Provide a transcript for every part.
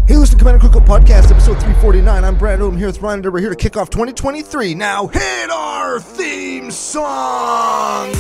Hey, listen to Commander Cookout Podcast, episode 349. I'm Brando. I'm here with Brando. We're here to kick off 2023. Now, hit our theme song!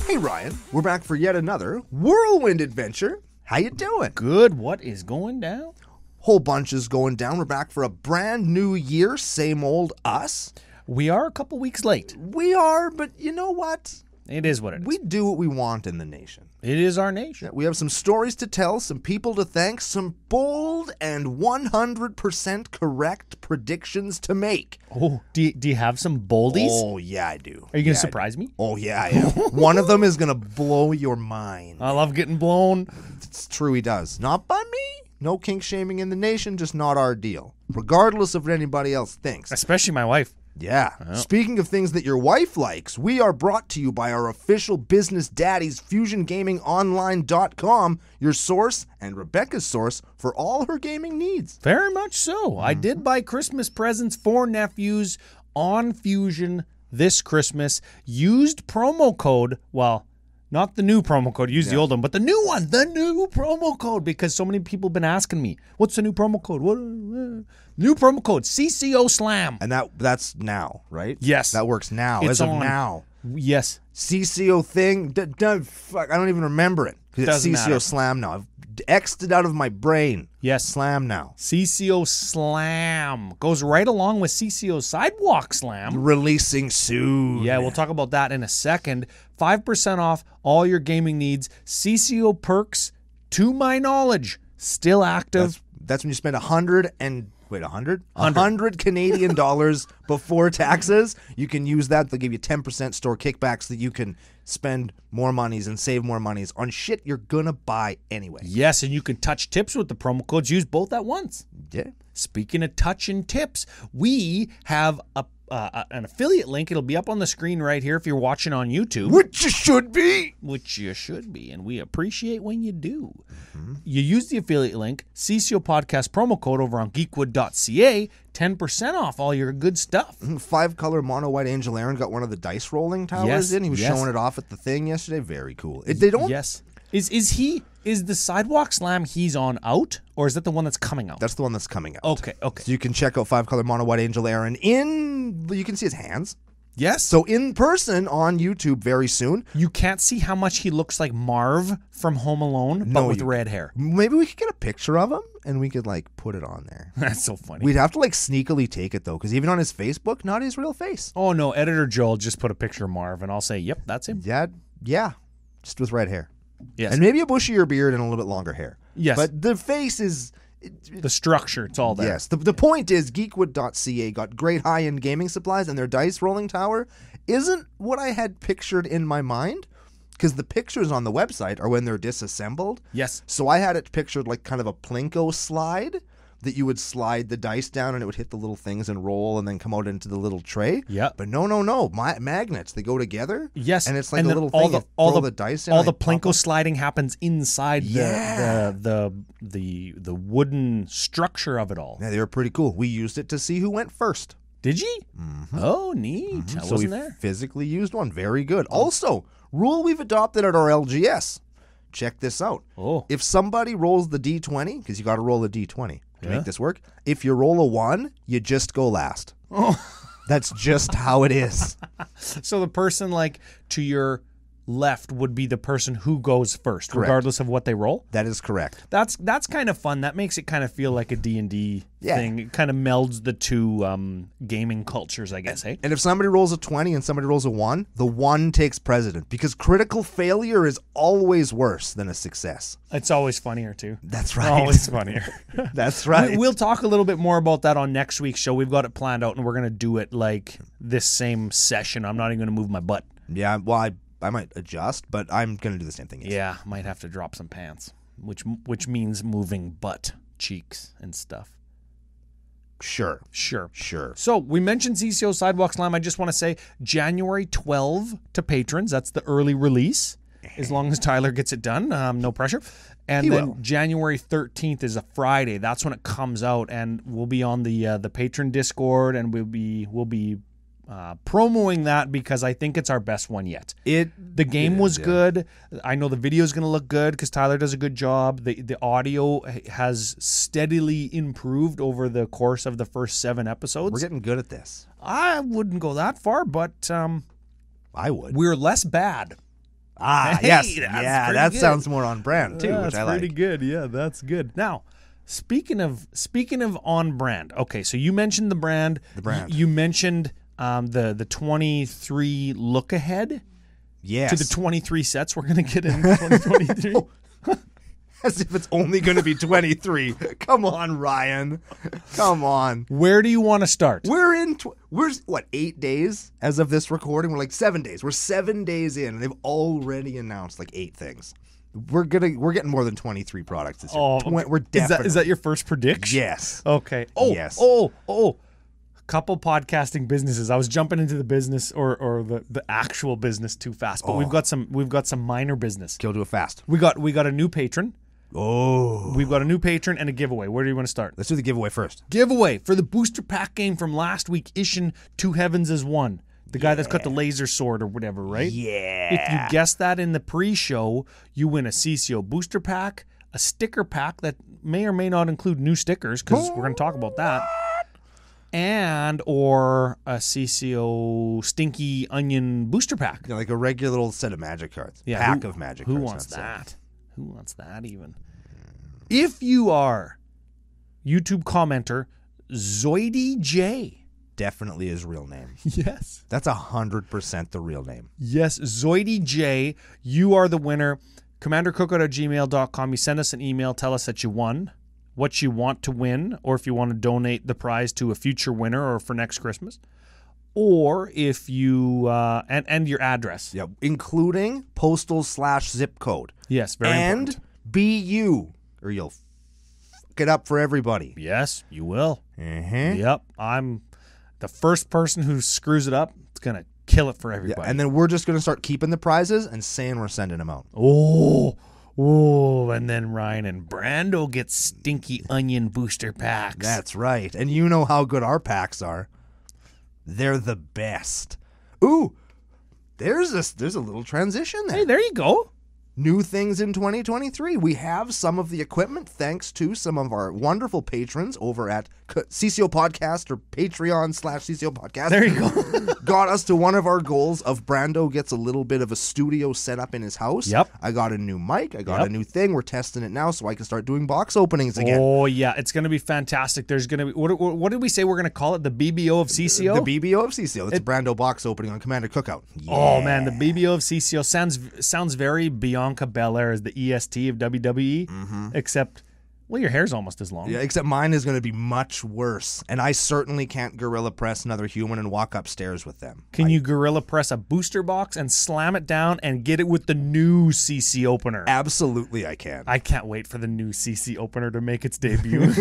Hey, Ryan. We're back for yet another whirlwind adventure. How you doing? Good. What is going down? Whole bunch is going down. We're back for a brand new year. Same old us. We are a couple weeks late. We are, but you know what? It is what it is. We do what we want in the nation. It is our nation. We have some stories to tell, some people to thank, some bold and 100% correct predictions to make. Oh, do you have some boldies? Oh, yeah, I do. Are you going to surprise me? Oh, yeah, I am. One of them is going to blow your mind. I love getting blown. It's true, he does. Not by me. No kink shaming in the nation, just not our deal. Regardless of what anybody else thinks. Especially my wife. Yeah. Oh. Speaking of things that your wife likes, we are brought to you by our official business daddies, FusionGamingOnline.com, your source and Rebecca's source for all her gaming needs. Very much so. I did buy Christmas presents for nephews on Fusion this Christmas. Used promo code, well, not the new promo code, use the old one, but the new one, the new promo code, because so many people have been asking me, what's the new promo code? What? New promo code, CCO Slam. And that's now, right? Yes. That works now, It's as of on. now. Yes. CCO thing, fuck, I don't even remember it. Because it's CCO matter. Slam now. I've X'd it out of my brain. Yes. Slam now. CCO Slam. Goes right along with CCO Sidewalk Slam. Releasing soon. Yeah, we'll talk about that in a second. 5% off all your gaming needs. CCO perks, to my knowledge, still active. That's when you spend 100 Canadian dollars before taxes. You can use that. They'll give you 10% store kickbacks that you can spend more monies and save more monies on shit you're gonna buy anyway. Yes, and you can touch tips with the promo codes. Use both at once. Yeah. Speaking of touch and tips, we have an affiliate link. It'll be up on the screen right here if you're watching on YouTube. Which you should be. Which you should be, and we appreciate when you do. You use the affiliate link, CCO Podcast promo code over on geekwood.ca, 10% off all your good stuff. 5-color mono white Angel Aaron got one of the dice rolling towers in. He was showing it off at the thing yesterday. Very cool. They don't. Yes. Is the Sidewalk Slam he's on out, or is that the one that's coming out? That's the one that's coming out. Okay. So you can check out 5-color mono white Angel Aaron you can see his hands. Yes. So in person on YouTube very soon. You can't see how much he looks like Marv from Home Alone, but with red hair. Maybe we could get a picture of him and we could put it on there. That's so funny. We'd have to sneakily take it though, because even on his Facebook, not his real face. Oh no, Editor Joel just put a picture of Marv, and I'll say, yep, that's him. Yeah, just with red hair. Yes. And maybe a bushier beard and a little bit longer hair. Yes. But the face is... the structure, it's all there. Yes. The point is, geekwood.ca got great high-end gaming supplies, and their dice rolling tower isn't what I had pictured in my mind, because the pictures on the website are when they're disassembled. Yes. So I had it pictured like kind of a Plinko slide that you would slide the dice down and it would hit the little things and roll and then come out into the little tray. Yep. But no. Magnets, they go together. Yes. And it's like and a little thing. All the dice in. All the Plinko sliding happens inside the wooden structure of it all. Yeah, they were pretty cool. We used it to see who went first. Did you? Mm-hmm. Oh, neat. I wasn't there. Physically used one. Very good. Also, rule we've adopted at our LGS. Check this out. Oh. If somebody rolls the D20, because you got to roll a D20 to make this work, if you roll a 1, you just go last. Oh. That's just how it is. So the person to your left would be the person who goes first, Correct. regardless of what they roll? That is correct. That's kind of fun. That makes it kind of feel like a D&D thing. It kind of melds the two gaming cultures, I guess, hey? And if somebody rolls a 20 and somebody rolls a 1, the 1 takes precedent, because critical failure is always worse than a success. It's always funnier, too. That's right. Always funnier. That's right. We'll talk a little bit more about that on next week's show. We've got it planned out, and we're going to do it this same session. I'm not even going to move my butt. Yeah, well, I might adjust, but I'm going to do the same thing. Yes. Yeah, might have to drop some pants, which means moving butt cheeks and stuff. Sure. So we mentioned CCO Sidewalk Slam. I just want to say January 12 to patrons. That's the early release. As long as Tyler gets it done, no pressure. And then January 13th is a Friday. That's when it comes out, and we'll be on the patron Discord, and we'll be promoing that because I think it's our best one yet. The game was good. I know the video is going to look good because Tyler does a good job. The audio has steadily improved over the course of the first 7 episodes. We're getting good at this. I wouldn't go that far, but I would. We're less bad. Hey, yes. That sounds more on brand too, which I like. That's pretty good. Yeah, that's good. Now, speaking of on brand. Okay, so you mentioned the brand. You mentioned the 23 look ahead. Yes. To the 23 sets we're going to get in 2023. As if it's only going to be 23. Come on, Ryan. Come on. Where do you want to start? We're 8 days as of this recording? We're like 7 days. We're 7 days in, and they've already announced like 8 things. We're getting more than 23 products this year. We're definitely. Is that your first prediction? Yes. Okay. Oh, yes. Oh. Couple podcasting businesses. I was jumping into the business or the actual business too fast, but we've got some minor business. Kill do it fast. We got a new patron. Oh. We've got a new patron and a giveaway. Where do you want to start? Let's do the giveaway first. Giveaway for the booster pack game from last week, Ishin Two Heavens is One. The guy that's got the laser sword or whatever, right? Yeah. If you guess that in the pre-show, you win a CCO booster pack, a sticker pack that may or may not include new stickers because we're going to talk about that. And or a CCO Stinky Onion booster pack. Yeah, like a regular little set of magic cards. Yeah, pack of magic cards. Who wants that? Who wants that even? If you are YouTube commenter Zoidy J. Definitely his real name. Yes. That's 100% the real name. Yes, Zoidy J. You are the winner. CommanderCookout@gmail.com. You send us an email. Tell us that you won, what you want to win, or if you want to donate the prize to a future winner or for next Christmas. Or if you, and your address. Yeah, including postal/zip code. Yes, very important. And BU, or you'll fuck it up for everybody. Yes, you will. Mm-hmm. Yep, I'm the first person who screws it up. It's going to kill it for everybody. Yeah, and then we're just going to start keeping the prizes and saying we're sending them out. Oh, and then Ryan and Brando get stinky onion booster packs. That's right. And you know how good our packs are. They're the best. Ooh, there's a little transition there. Hey, there you go. New things in 2023. We have some of the equipment thanks to some of our wonderful patrons over at CCO Podcast or Patreon/CCO Podcast. There you go. Got us to one of our goals of Brando gets a little bit of a studio set up in his house. Yep. I got a new mic. I got a new thing. We're testing it now so I can start doing box openings again. Oh, yeah. It's going to be fantastic. There's going to be, what did we say we're going to call it? The BBO of CCO? The BBO of CCO. It's a Brando box opening on Commander Cookout. Yeah. Oh, man. The BBO of CCO sounds very Bianca Belair as the EST of WWE, except... Well, your hair's almost as long. Yeah, except mine is going to be much worse. And I certainly can't gorilla press another human and walk upstairs with them. Can you gorilla press a booster box and slam it down and get it with the new CC opener? Absolutely, I can. I can't wait for the new CC opener to make its debut.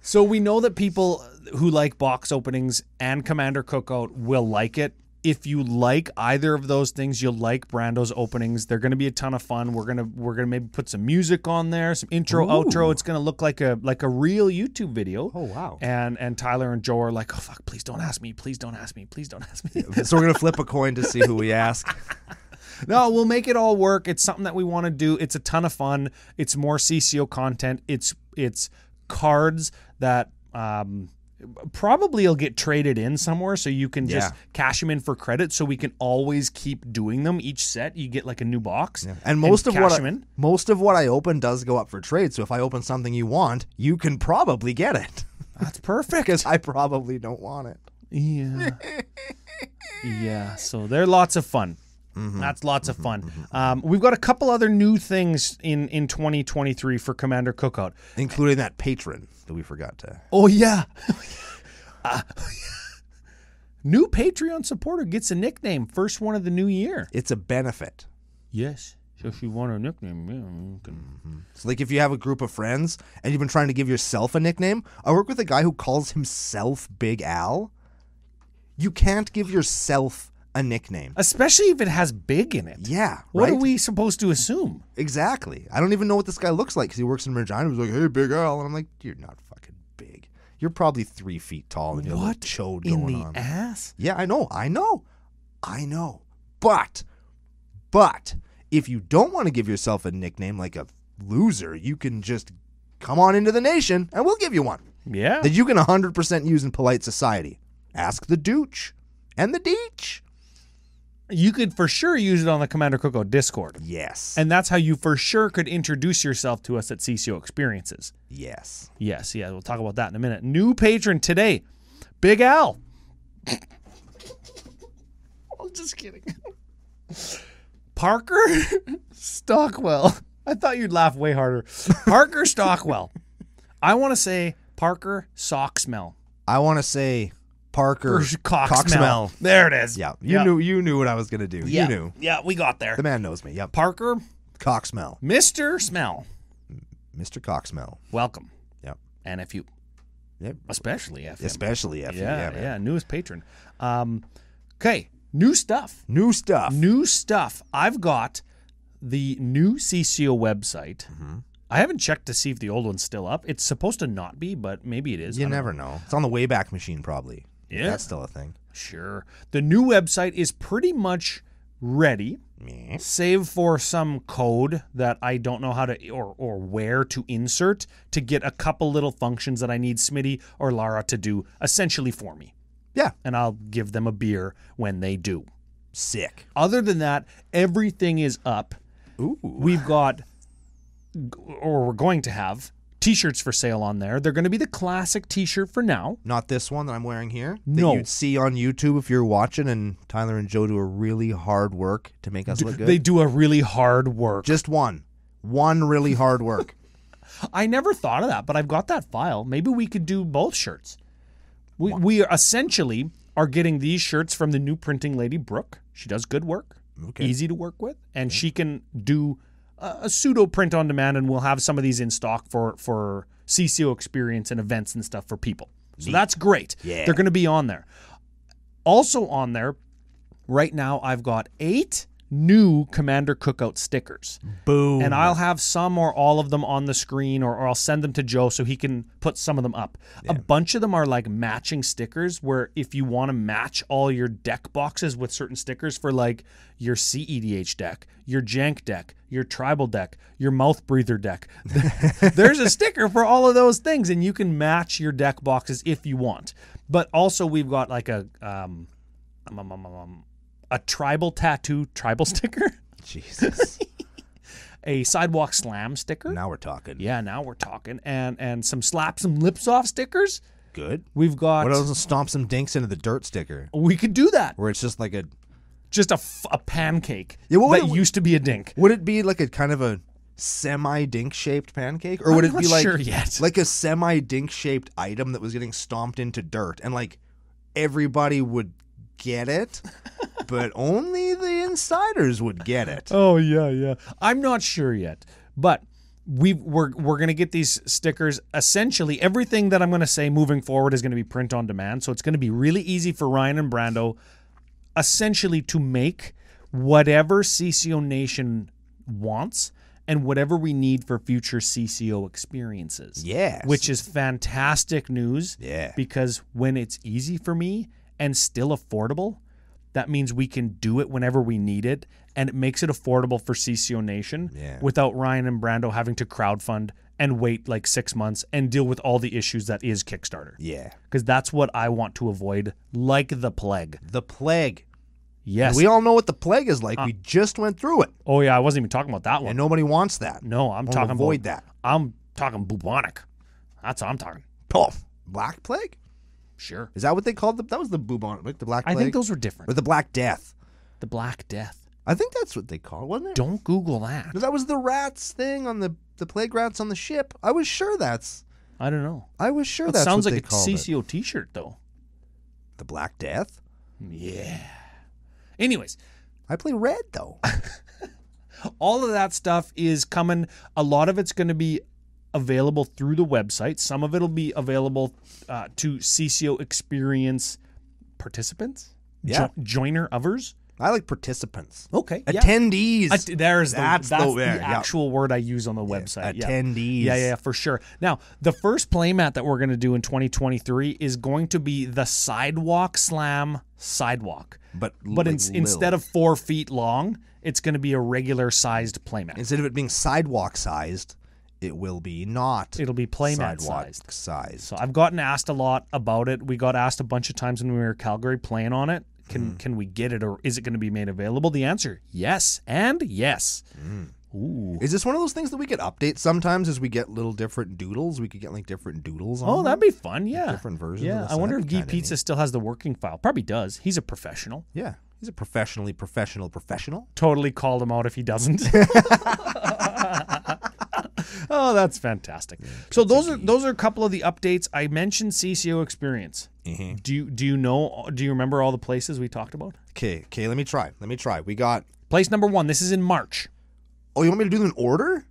So we know that people who like box openings and Commander Cookout will like it. If you like either of those things, you'll like Brando's openings. They're going to be a ton of fun. We're gonna maybe put some music on there, some intro, outro. It's going to look like a real YouTube video. Oh wow! And Tyler and Joe are like, oh fuck, please don't ask me, please don't ask me, please don't ask me. So we're gonna flip a coin to see who we ask. No, we'll make it all work. It's something that we want to do. It's a ton of fun. It's more CCO content. It's cards that. Probably you'll get traded in somewhere so you can just cash them in for credit so we can always keep doing them. Each set you get like a new box. Yeah. And most of what I open does go up for trade. So if I open something you want, you can probably get it. That's perfect. Because I probably don't want it. Yeah. Yeah, so they're lots of fun. Mm-hmm. That's lots of fun. We've got a couple other new things in 2023 for Commander Cookout. Including that patron that we forgot to. Oh, yeah. New Patreon supporter gets a nickname. First one of the new year. It's a benefit. Yes. So if you want a nickname, you can. So like if you have a group of friends and you've been trying to give yourself a nickname, I work with a guy who calls himself Big Al. You can't give yourself a nickname. Especially if it has big in it. Yeah, What are we supposed to assume? Exactly. I don't even know what this guy looks like because he works in Regina. He's like, hey, Big Al. And I'm like, you're not fucking big. You're probably 3 feet tall and you have a little chode going on. In the ass? Yeah, I know. But if you don't want to give yourself a nickname like a loser, you can just come on into the nation and we'll give you one. Yeah. That you can 100% use in polite society. Ask the Dooch and the Deech. You could for sure use it on the Commander Cookout Discord. Yes. And that's how you for sure could introduce yourself to us at CCO Experiences. Yes. Yes, yeah, we'll talk about that in a minute. New patron today, Big Al. I'm just kidding. Parker Stockwell. I thought you'd laugh way harder. Parker Stockwell. I want to say Parker Sock Smell. I want to say Parker cock smell. There it is. Yeah, you knew what I was gonna do. Yeah. You knew. Yeah, we got there. The man knows me. Yep. Parker Cock Smell. Mr. Smell. Mr. Cock Smell. Welcome. Yep. And if you, Yep. especially if Especially if yeah, newest patron. Okay, new stuff. New stuff. I've got the new CCO website. Mm-hmm. I haven't checked to see if the old one's still up. It's supposed to not be, but maybe it is. You never know. It's on the Wayback Machine probably. Yeah. That's still a thing. Sure. The new website is pretty much ready, save for some code that I don't know how to or where to insert to get a couple little functions that I need Smitty or Lara to do essentially for me. Yeah. And I'll give them a beer when they do. Sick. Other than that, everything is up. Ooh. We've got, or we're going to have, T-shirts for sale on there. They're going to be the classic T-shirt for now. Not this one that I'm wearing here. No. That you'd see on YouTube if you're watching, and Tyler and Joe do a really hard work to make us look good. They do a really hard work. Just one really hard work. I never thought of that, but I've got that file. Maybe we could do both shirts. We are essentially are getting these shirts from the new printing lady, Brooke. She does good work, easy to work with, and she can do a pseudo print on demand, and we'll have some of these in stock for CCO experience and events and stuff for people. So that's great. Yeah. They're going to be on there. Also on there, right now, I've got 8 new Commander Cookout stickers. Boom. And I'll have some or all of them on the screen, or I'll send them to Joe so he can put some of them up. Yeah. A bunch of them are like matching stickers, where if you want to match all your deck boxes with certain stickers for like your CEDH deck, your Jank deck, your Tribal deck, your Mouth Breather deck, there's a sticker for all of those things, and you can match your deck boxes if you want. But also we've got like a tribal tattoo tribal sticker. Jesus. A sidewalk slam sticker. Now we're talking. Yeah, now we're talking. And some slap some lips off stickers. Good. We've got... What else? Stomp some dinks into the dirt sticker. We could do that. Where it's just like a pancake used to be a dink. Would it be like a kind of a semi-dink shaped pancake? Or would it be like, sure yet. Like a semi-dink shaped item that was getting stomped into dirt and like everybody would get it, but only the insiders would get it? Oh, yeah. I'm not sure yet, but we're going to get these stickers. Essentially, everything that I'm going to say moving forward is going to be print on demand, so it's going to be really easy for Ryan and Brando essentially to make whatever CCO Nation wants and whatever we need for future CCO experiences. Yes. Which is fantastic news. Yeah. Because when it's easy for me and still affordable, that means we can do it whenever we need it, and it makes it affordable for CCO Nation without Ryan and Brando having to crowdfund and wait like 6 months and deal with all the issues that is Kickstarter. Yeah. Because that's what I want to avoid, like the plague. The plague. Yes. And we all know what the plague is like. We just went through it. Oh, yeah, I wasn't even talking about that one. And nobody wants that. No, I'm talking avoid that. I'm talking bubonic. That's what I'm talking. Oh, Black Plague? Sure. Is that what they called that was the bubonic, like the Black Plague? I think those were different. Or the Black Death. The Black Death. I think that's what they called it, wasn't it? Don't Google that. No, that was the rats thing on the plague rats on the ship. I was sure that's... I don't know. I was sure that that's sounds what like they a called CCO it. T-shirt, though. The Black Death? Yeah. Anyways. I play red, though. All of that stuff is coming. A lot of it's going to be available through the website. Some of it will be available to CCO experience participants, Yeah. joiner-overs. I like participants. Okay. Attendees. That's the actual word I use on the website. Attendees. Yeah, for sure. Now, the first playmat that we're going to do in 2023 is going to be the Sidewalk Slam Sidewalk. But instead of 4 feet long, it's going to be a regular sized playmat. Instead of it being sidewalk sized, it will be not. It'll be playmat sized. So I've gotten asked a lot about it. We got asked a bunch of times when we were in Calgary playing on it. Can we get it, or is it going to be made available? The answer, yes and yes. Ooh. Is this one of those things that we could update sometimes as we get little different doodles? We could get like different doodles on that'd be fun, yeah. Different versions of this. I wonder if Guy Pizza still has the working file. Probably does. He's a professional. Yeah. He's a professional. Totally called him out if he doesn't. Oh, that's fantastic. Yeah, so those are a couple of the updates. I mentioned CCO Experience. Mm-hmm. Do you remember all the places we talked about? Okay, let me try. We got place number 1. This is in March. Oh, you want me to do them in order?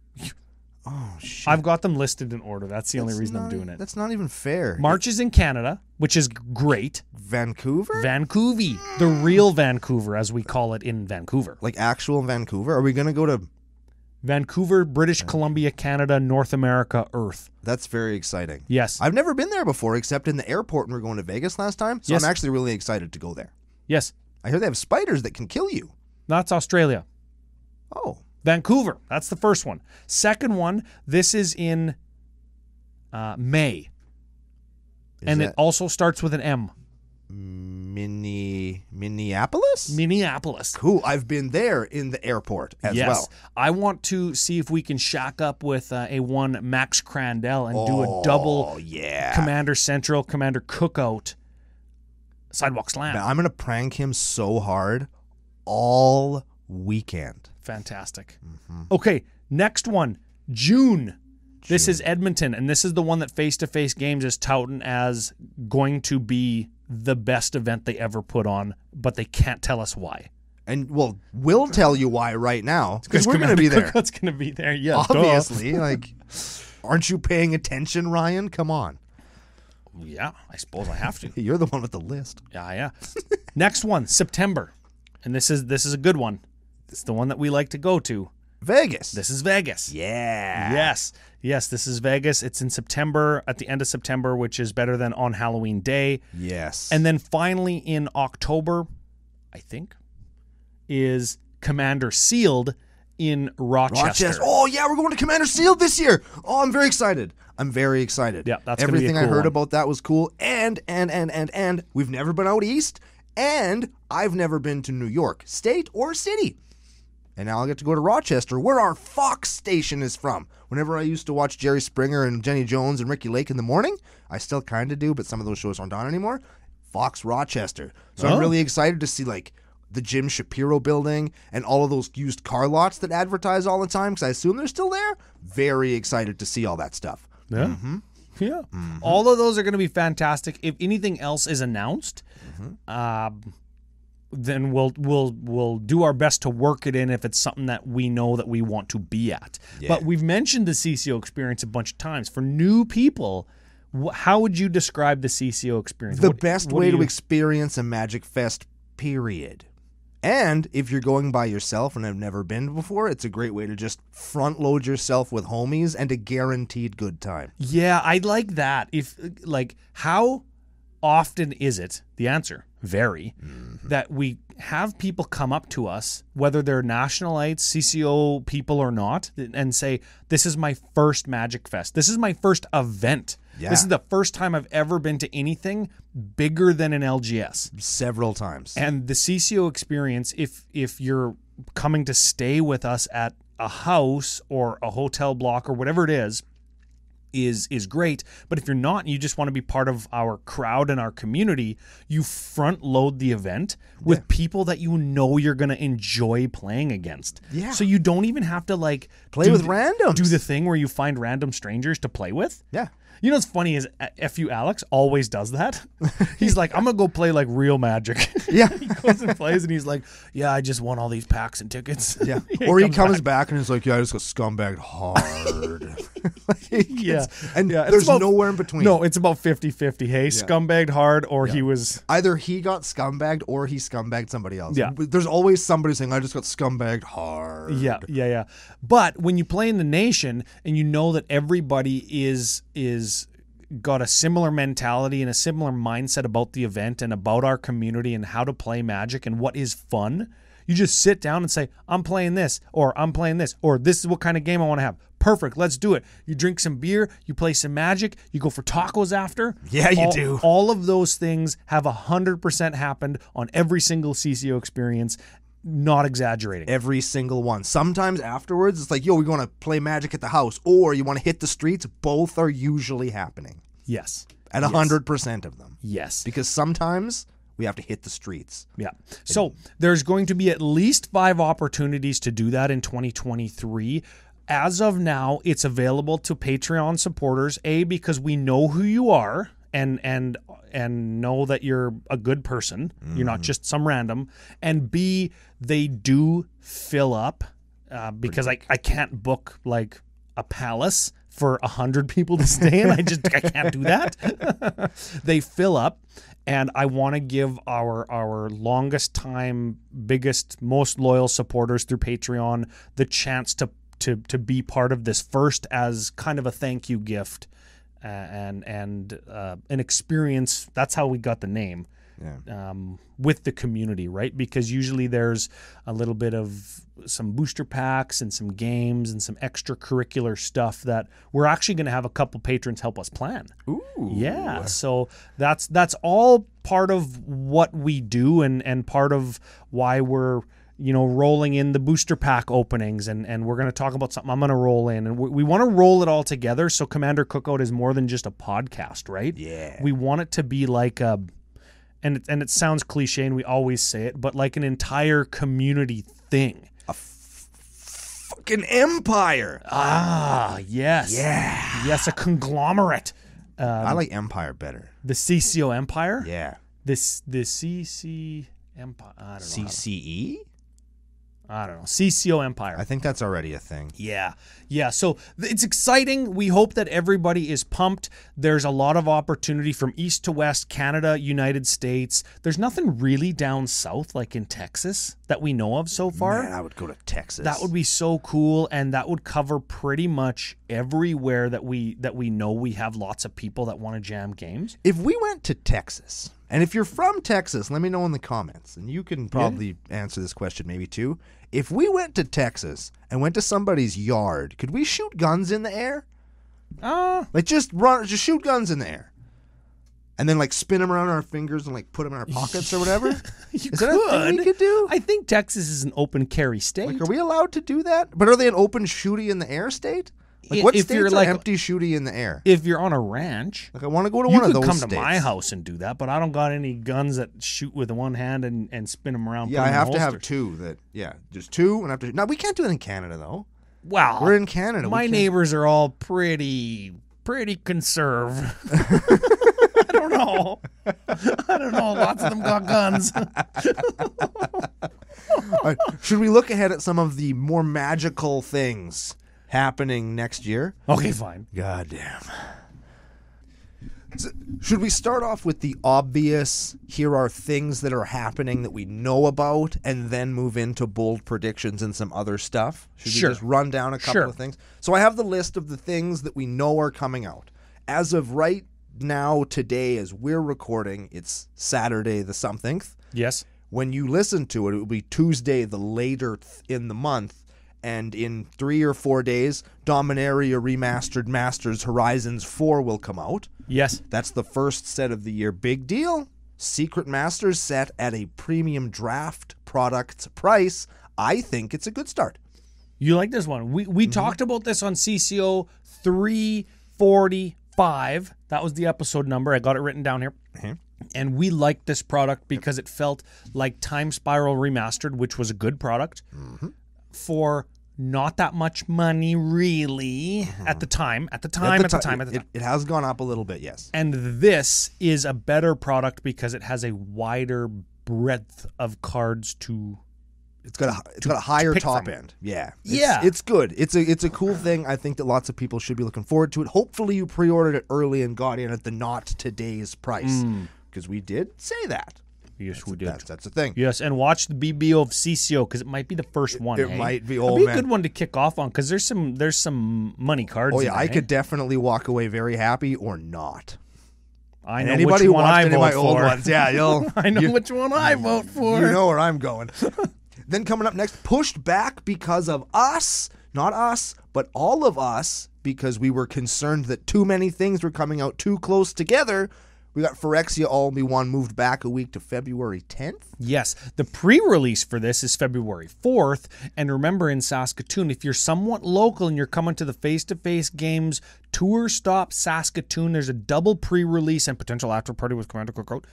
Oh, shit. I've got them listed in order. That's the only reason I'm doing it. That's not even fair. March is in Canada, which is great. Vancouver? The real Vancouver, as we call it in Vancouver. Like actual Vancouver? Are we going to go to Vancouver, British Columbia, Canada, North America, Earth. That's very exciting. Yes. I've never been there before except in the airport when we were going to Vegas last time, so I'm actually really excited to go there. Yes. I hear they have spiders that can kill you. That's Australia. Oh. Vancouver. That's the first one. Second one, this is in May. It also starts with an M. Minneapolis? Minneapolis. Cool. I've been there in the airport as well. I want to see if we can shack up with a one Max Crandell and do a double Commander Central, Commander Cookout Sidewalk Slam. Man, I'm going to prank him so hard all weekend. Fantastic. Mm-hmm. Okay, next one, June. This is Edmonton, and this is the one that Face-to-Face Games is touting as going to be the best event they ever put on, but they can't tell us why. And we'll tell you why right now, because we're going to be there. Cookout's going to be there, yeah. Obviously, aren't you paying attention, Ryan? Come on. Yeah, I suppose I have to. You're the one with the list. Yeah. Next one, September, and this is a good one. It's the one that we like to go to. Vegas. This is Vegas. Yeah. Yes, this is Vegas. It's in September, at the end of September, which is better than on Halloween Day. Yes. And then finally in October, I think, is Commander Sealed in Rochester. Oh, yeah, we're going to Commander Sealed this year. Oh, I'm very excited. Yeah, that's everything cool I heard about that was cool. And we've never been out east, and I've never been to New York, state or city. And now I'll get to go to Rochester, where our Fox station is from. Whenever I used to watch Jerry Springer and Jenny Jones and Ricky Lake in the morning, I still kind of do, but some of those shows aren't on anymore. Fox Rochester. So I'm really excited to see the Jim Shapiro building and all of those used car lots that advertise all the time, because I assume they're still there. Very excited to see all that stuff. Yeah. Mm-hmm. Yeah. Mm-hmm. All of those are going to be fantastic. If anything else is announced, then we'll do our best to work it in if it's something that we know that we want to be at. Yeah. But we've mentioned the CCO experience a bunch of times. For new people, how would you describe the CCO experience? The best way to experience a Magic Fest, period. And if you're going by yourself and have never been before, it's a great way to just front load yourself with homies and a guaranteed good time. Yeah, I like that. How often is it, the answer, very, that we have people come up to us, whether they're nationalites, CCO people or not, and say, this is my first Magic Fest. This is my first event. Yeah. This is the first time I've ever been to anything bigger than an LGS. Several times. And the CCO experience, if you're coming to stay with us at a house or a hotel block or whatever it is great. But if you're not and you just want to be part of our crowd and our community, you front load the event with people that you know you're going to enjoy playing against. Yeah. So you don't even have to play with randoms. Do the thing where you find random strangers to play with. Yeah. You know what's funny is FU Alex always does that. He's like, I'm going to go play like real Magic. Yeah. He goes and plays and he's like, yeah, I just won all these packs and tickets. Yeah. Or he comes back and he's like, yeah, I just got scumbagged hard. And there's nowhere in between. No, it's about 50-50. Hey, scumbagged hard or he was... Either he got scumbagged or he scumbagged somebody else. Yeah. There's always somebody saying, I just got scumbagged hard. Yeah. But when you play in the Nation and you know that everybody is got a similar mentality and a similar mindset about the event and about our community and how to play Magic and what is fun, you just sit down and say, I'm playing this, or I'm playing this, or this is what kind of game I want to have. Perfect, let's do it. You drink some beer, you play some Magic, you go for tacos after. Yeah, you do. All of those things have 100% happened on every single CCO experience. Not exaggerating. Every single one. Sometimes afterwards, it's like, yo, we're going to play Magic at the house, or you want to hit the streets. Both are usually happening. Yes. At 100% of them. Yes. Because sometimes we have to hit the streets. Yeah. So there's going to be at least 5 opportunities to do that in 2023. As of now, it's available to Patreon supporters, because we know who you are and know that you're a good person. You're not just some random. And B, they do fill up because I can't book like a palace for 100 people to stay in. I can't do that. They fill up. And I want to give our longest time, biggest, most loyal supporters through Patreon the chance to be part of this first as kind of a thank you gift and an experience. That's how we got the name. With the community, right? Because usually there's a little bit of some booster packs and some games and some extracurricular stuff that we're actually going to have a couple patrons help us plan. Ooh. Yeah. So that's all part of what we do and part of why we're, rolling in the booster pack openings and we're going to talk about something I'm going to roll in, and we want to roll it all together. So Commander Cookout is more than just a podcast, right? Yeah. We want it to be like and it sounds cliche and we always say it, but like an entire community thing. A fucking empire. Ah, yes. Yeah. Yes, a conglomerate. I like empire better. The CCO Empire? Yeah. The CC Empire. I don't know. CCE? I don't know. CCO Empire. I think that's already a thing. Yeah. So it's exciting. We hope that everybody is pumped. There's a lot of opportunity from east to west, Canada, United States. There's nothing really down south like in Texas that we know of so far. Man, I would go to Texas. That would be so cool, and that would cover pretty much everywhere that we know we have lots of people that want to jam games. If we went to Texas, and if you're from Texas, let me know in the comments, and you can probably answer this question maybe too. If we went to Texas and went to somebody's yard, could we shoot guns in the air? Like just shoot guns in the air. And then like spin them around our fingers and like put them in our pockets or whatever? Is that a thing we could do? I think Texas is an open carry state. Like, are we allowed to do that? But are they an open shooty in the air state? Like, what if states you're are like, empty shooty in the air? If you're on a ranch, like I want to go to one of those states. You could come to my house and do that, but I don't got any guns that shoot with one hand and spin them around. Yeah, I have to have two. There's two, and I have to. No, we can't do it in Canada though. Wow, we're in Canada. My neighbors are all pretty conserve. I don't know. Lots of them got guns. Right. Should we look ahead at some of the more magical things happening next year? Okay, fine. Goddamn. So, should we start off with the obvious, here are things that are happening that we know about, and then move into bold predictions and some other stuff? Should we just run down a couple of things? So I have the list of the things that we know are coming out. As of right now, today, as we're recording, it's Saturday the somethingth. Yes. When you listen to it, it will be Tuesday the later in the month. And in 3 or 4 days, Dominaria Remastered Masters Horizons 4 will come out. Yes. That's the first set of the year. Big deal. Secret Masters set at a premium draft product's price. I think it's a good start. You like this one. We talked about this on CCO 345. That was the episode number. I got it written down here. Mm-hmm. And we liked this product because it felt like Time Spiral Remastered, which was a good product, for not that much money really at the time. It has gone up a little bit, yes. And this is a better product because it has a wider breadth of cards to. It's got a higher top end. Yeah. It's good. It's a cool thing. I think that lots of people should be looking forward to it. Hopefully you pre-ordered it early and got in at the not today's price. Because we did say that. Yes, we did. That's the thing. Yes, and watch the BBO of CCO because it might be the first one. It might be. It'd be a good one to kick off on because there's some money cards. Oh yeah, I could definitely walk away very happy or not. I know which one I vote for. Old ones, yeah, I know which one I vote for. You know where I'm going. Then coming up next, pushed back because of us, not us, but all of us, because we were concerned that too many things were coming out too close together. We got Phyrexia All-in-One moved back a week to February 10th. Yes. The pre-release for this is February 4th. And remember, in Saskatoon, if you're somewhat local and you're coming to the face-to-face games, Tour Stop Saskatoon, there's a double pre-release and potential after-party with Commander Cookout,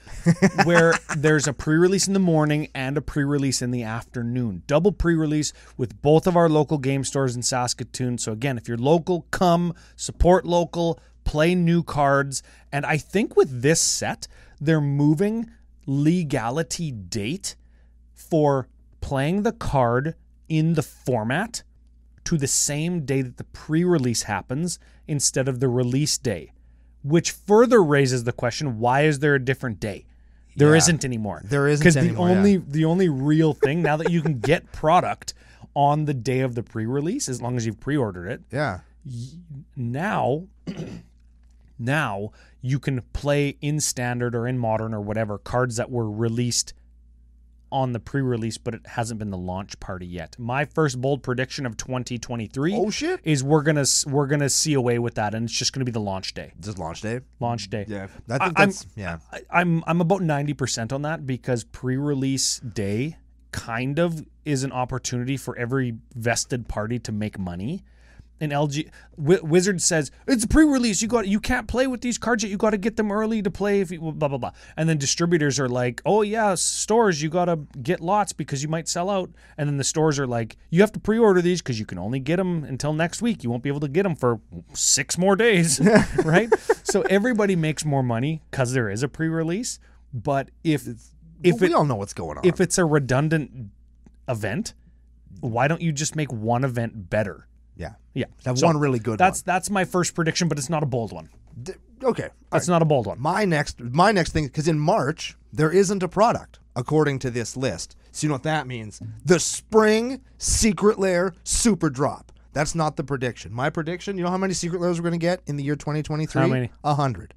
where there's a pre-release in the morning and a pre-release in the afternoon. Double pre-release with both of our local game stores in Saskatoon. So again, if you're local, come, support local, play new cards. And I think with this set, they're moving legality date for playing the card in the format to the same day that the pre-release happens instead of the release day, which further raises the question, why is there a different day? There isn't anymore. There isn't anymore. Because the only real thing, now that you can get product on the day of the pre-release, as long as you've pre-ordered it, now you can play in standard or in modern or whatever cards that were released on the pre-release, but it hasn't been the launch party yet. My first bold prediction of 2023 is we're gonna see away with that, and it's just gonna be the launch day. Just launch day? Launch day. Yeah. I'm about 90% on that because pre-release day kind of is an opportunity for every vested party to make money. And Wizard says it's a pre-release. You can't play with these cards yet. You got to get them early to play. Blah blah blah. And then distributors are like, oh yeah, stores, you got to get lots because you might sell out. And then the stores are like, you have to pre-order these because you can only get them until next week. You won't be able to get them for 6 more days, right? So everybody makes more money because there is a pre-release. But if we all know what's going on. If it's a redundant event, why don't you just make one event better? Yeah. That one really good one. That's my first prediction, but it's not a bold one. Okay. That's not a bold one. My next thing, because in March, there isn't a product, according to this list. So you know what that means? The Spring Secret Lair Super Drop. That's not the prediction. My prediction, you know how many Secret Lairs we're going to get in the year 2023? How many? 100.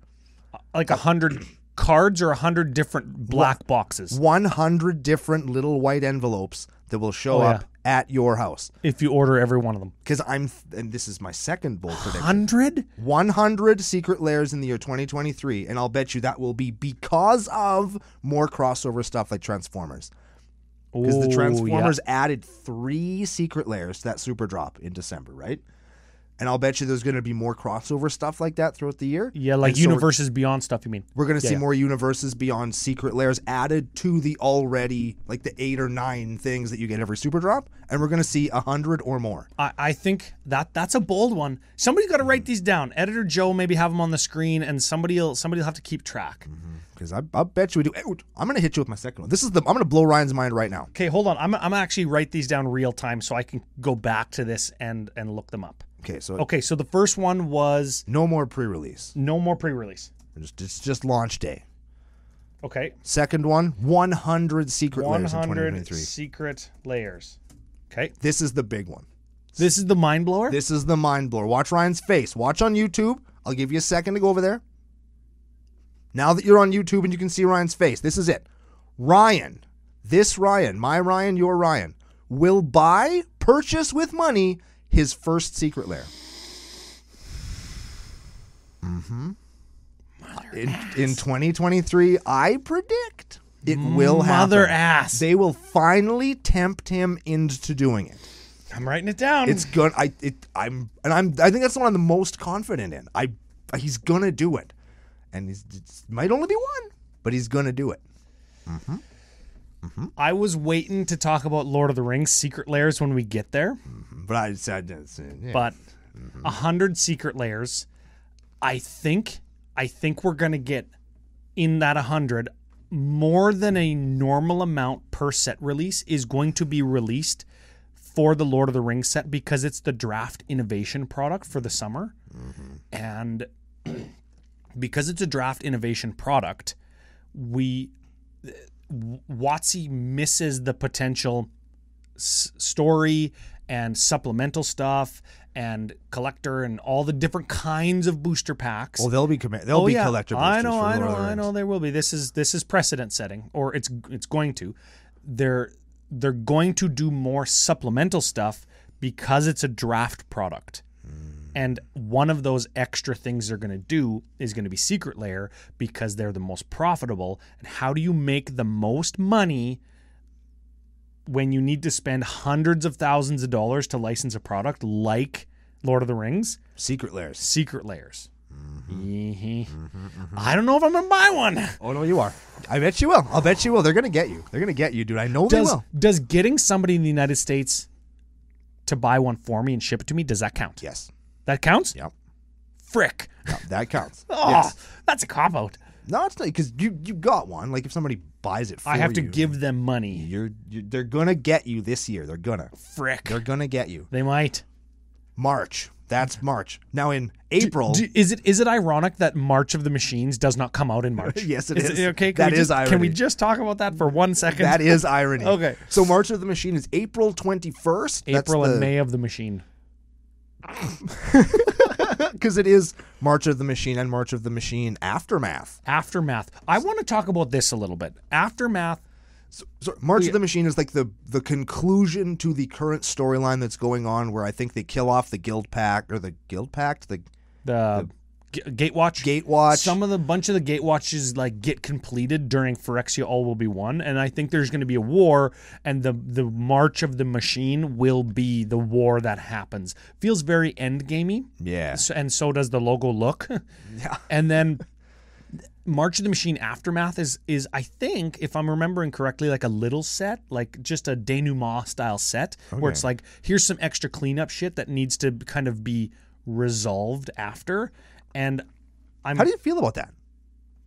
Like 100 cards or 100 different black boxes? 100 different little white envelopes that will show up at your house. If you order every one of them. Because and this is my second bold prediction. 100? 100 Secret Lairs in the year 2023, and I'll bet you that will be because of more crossover stuff like Transformers. Because the Transformers added 3 Secret Lairs to that Super Drop in December, right? And I'll bet you there's going to be more crossover stuff like that throughout the year. Yeah, like Universes Beyond stuff, you mean? We're going to see more Universes Beyond Secret Lairs added to the already, like the 8 or 9 things that you get every Super Drop. And we're going to see 100 or more. I think that's a bold one. Somebody's got to write these down. Editor Joe, maybe have them on the screen, and somebody will have to keep track. Because I'll bet you we do. I'm going to hit you with my second one. I'm going to blow Ryan's mind right now. Okay, hold on. I'm going to actually write these down real time so I can go back to this and look them up. Okay, so the first one was no more pre-release. No more pre-release. It's just launch day. Okay. Second one, 100 Secret Lairs in 2023. 100 Secret Lairs. Okay. This is the big one. This is the mind blower? This is the mind blower. Watch Ryan's face. Watch on YouTube. I'll give you a second to go over there. Now that you're on YouTube and you can see Ryan's face, this is it. Ryan, my Ryan, your Ryan, will purchase with money his first Secret Lair. In 2023, I predict it will happen. Mother ass. They will finally tempt him into doing it. I'm writing it down. It's good. I think that's the one I'm the most confident in. He's gonna do it, and it might only be one, but he's gonna do it. I was waiting to talk about Lord of the Rings Secret Lairs when we get there. But I said, But 100 secret layers. I think we're gonna get in that 100 more than a normal amount per set release is going to be released for the Lord of the Rings set because it's the draft innovation product for the summer. And because it's a draft innovation product, WotC misses the potential story and supplemental stuff and collector and all the different kinds of booster packs. Well, there'll be collector boosters. I know there will be. This is precedent setting, or it's going to. They're going to do more supplemental stuff because it's a draft product. And one of those extra things they're going to do is going to be Secret Lair because they're the most profitable. And how do you make the most money when you need to spend hundreds of thousands of dollars to license a product like Lord of the Rings? Secret Lairs. I don't know if I'm going to buy one. Oh, no, you are. I bet you will. I'll bet you will. They're going to get you. They're going to get you, dude. I know they will. Does getting somebody in the United States to buy one for me and ship it to me, does that count? Yes. That counts? Yep. Frick. No, that counts. Yes. That's a cop-out. No, it's not, because you got one. Like, if somebody buys it for you. I have to give them money. They're going to get you this year. They're going to. Frick. They're going to get you. They might. March. That's March. Now, in April. Is it ironic that March of the Machines does not come out in March? Yes, it is. Okay, that is irony. Can we just talk about that for 1 second? That is irony. Okay. So, March of the Machine is April 21st. April and May of the Machine. Because it is March of the Machine and March of the Machine Aftermath. I want to talk about this a little bit. Aftermath. So March of the Machine is like the conclusion to the current storyline that's going on, where I think they kill off the Guild Pact or the Guild Pact, the Gatewatch. Bunch of the Gatewatches like get completed during Phyrexia All Will Be One, and I think there's going to be a war, and the March of the Machine will be the war that happens. Feels very endgamey. Yeah. And so does the logo look. Yeah. And then March of the Machine Aftermath is I think, if I'm remembering correctly, like a little set, like just a denouement style set, where it's like, here's some extra cleanup shit that needs to kind of be resolved after. And how do you feel about that?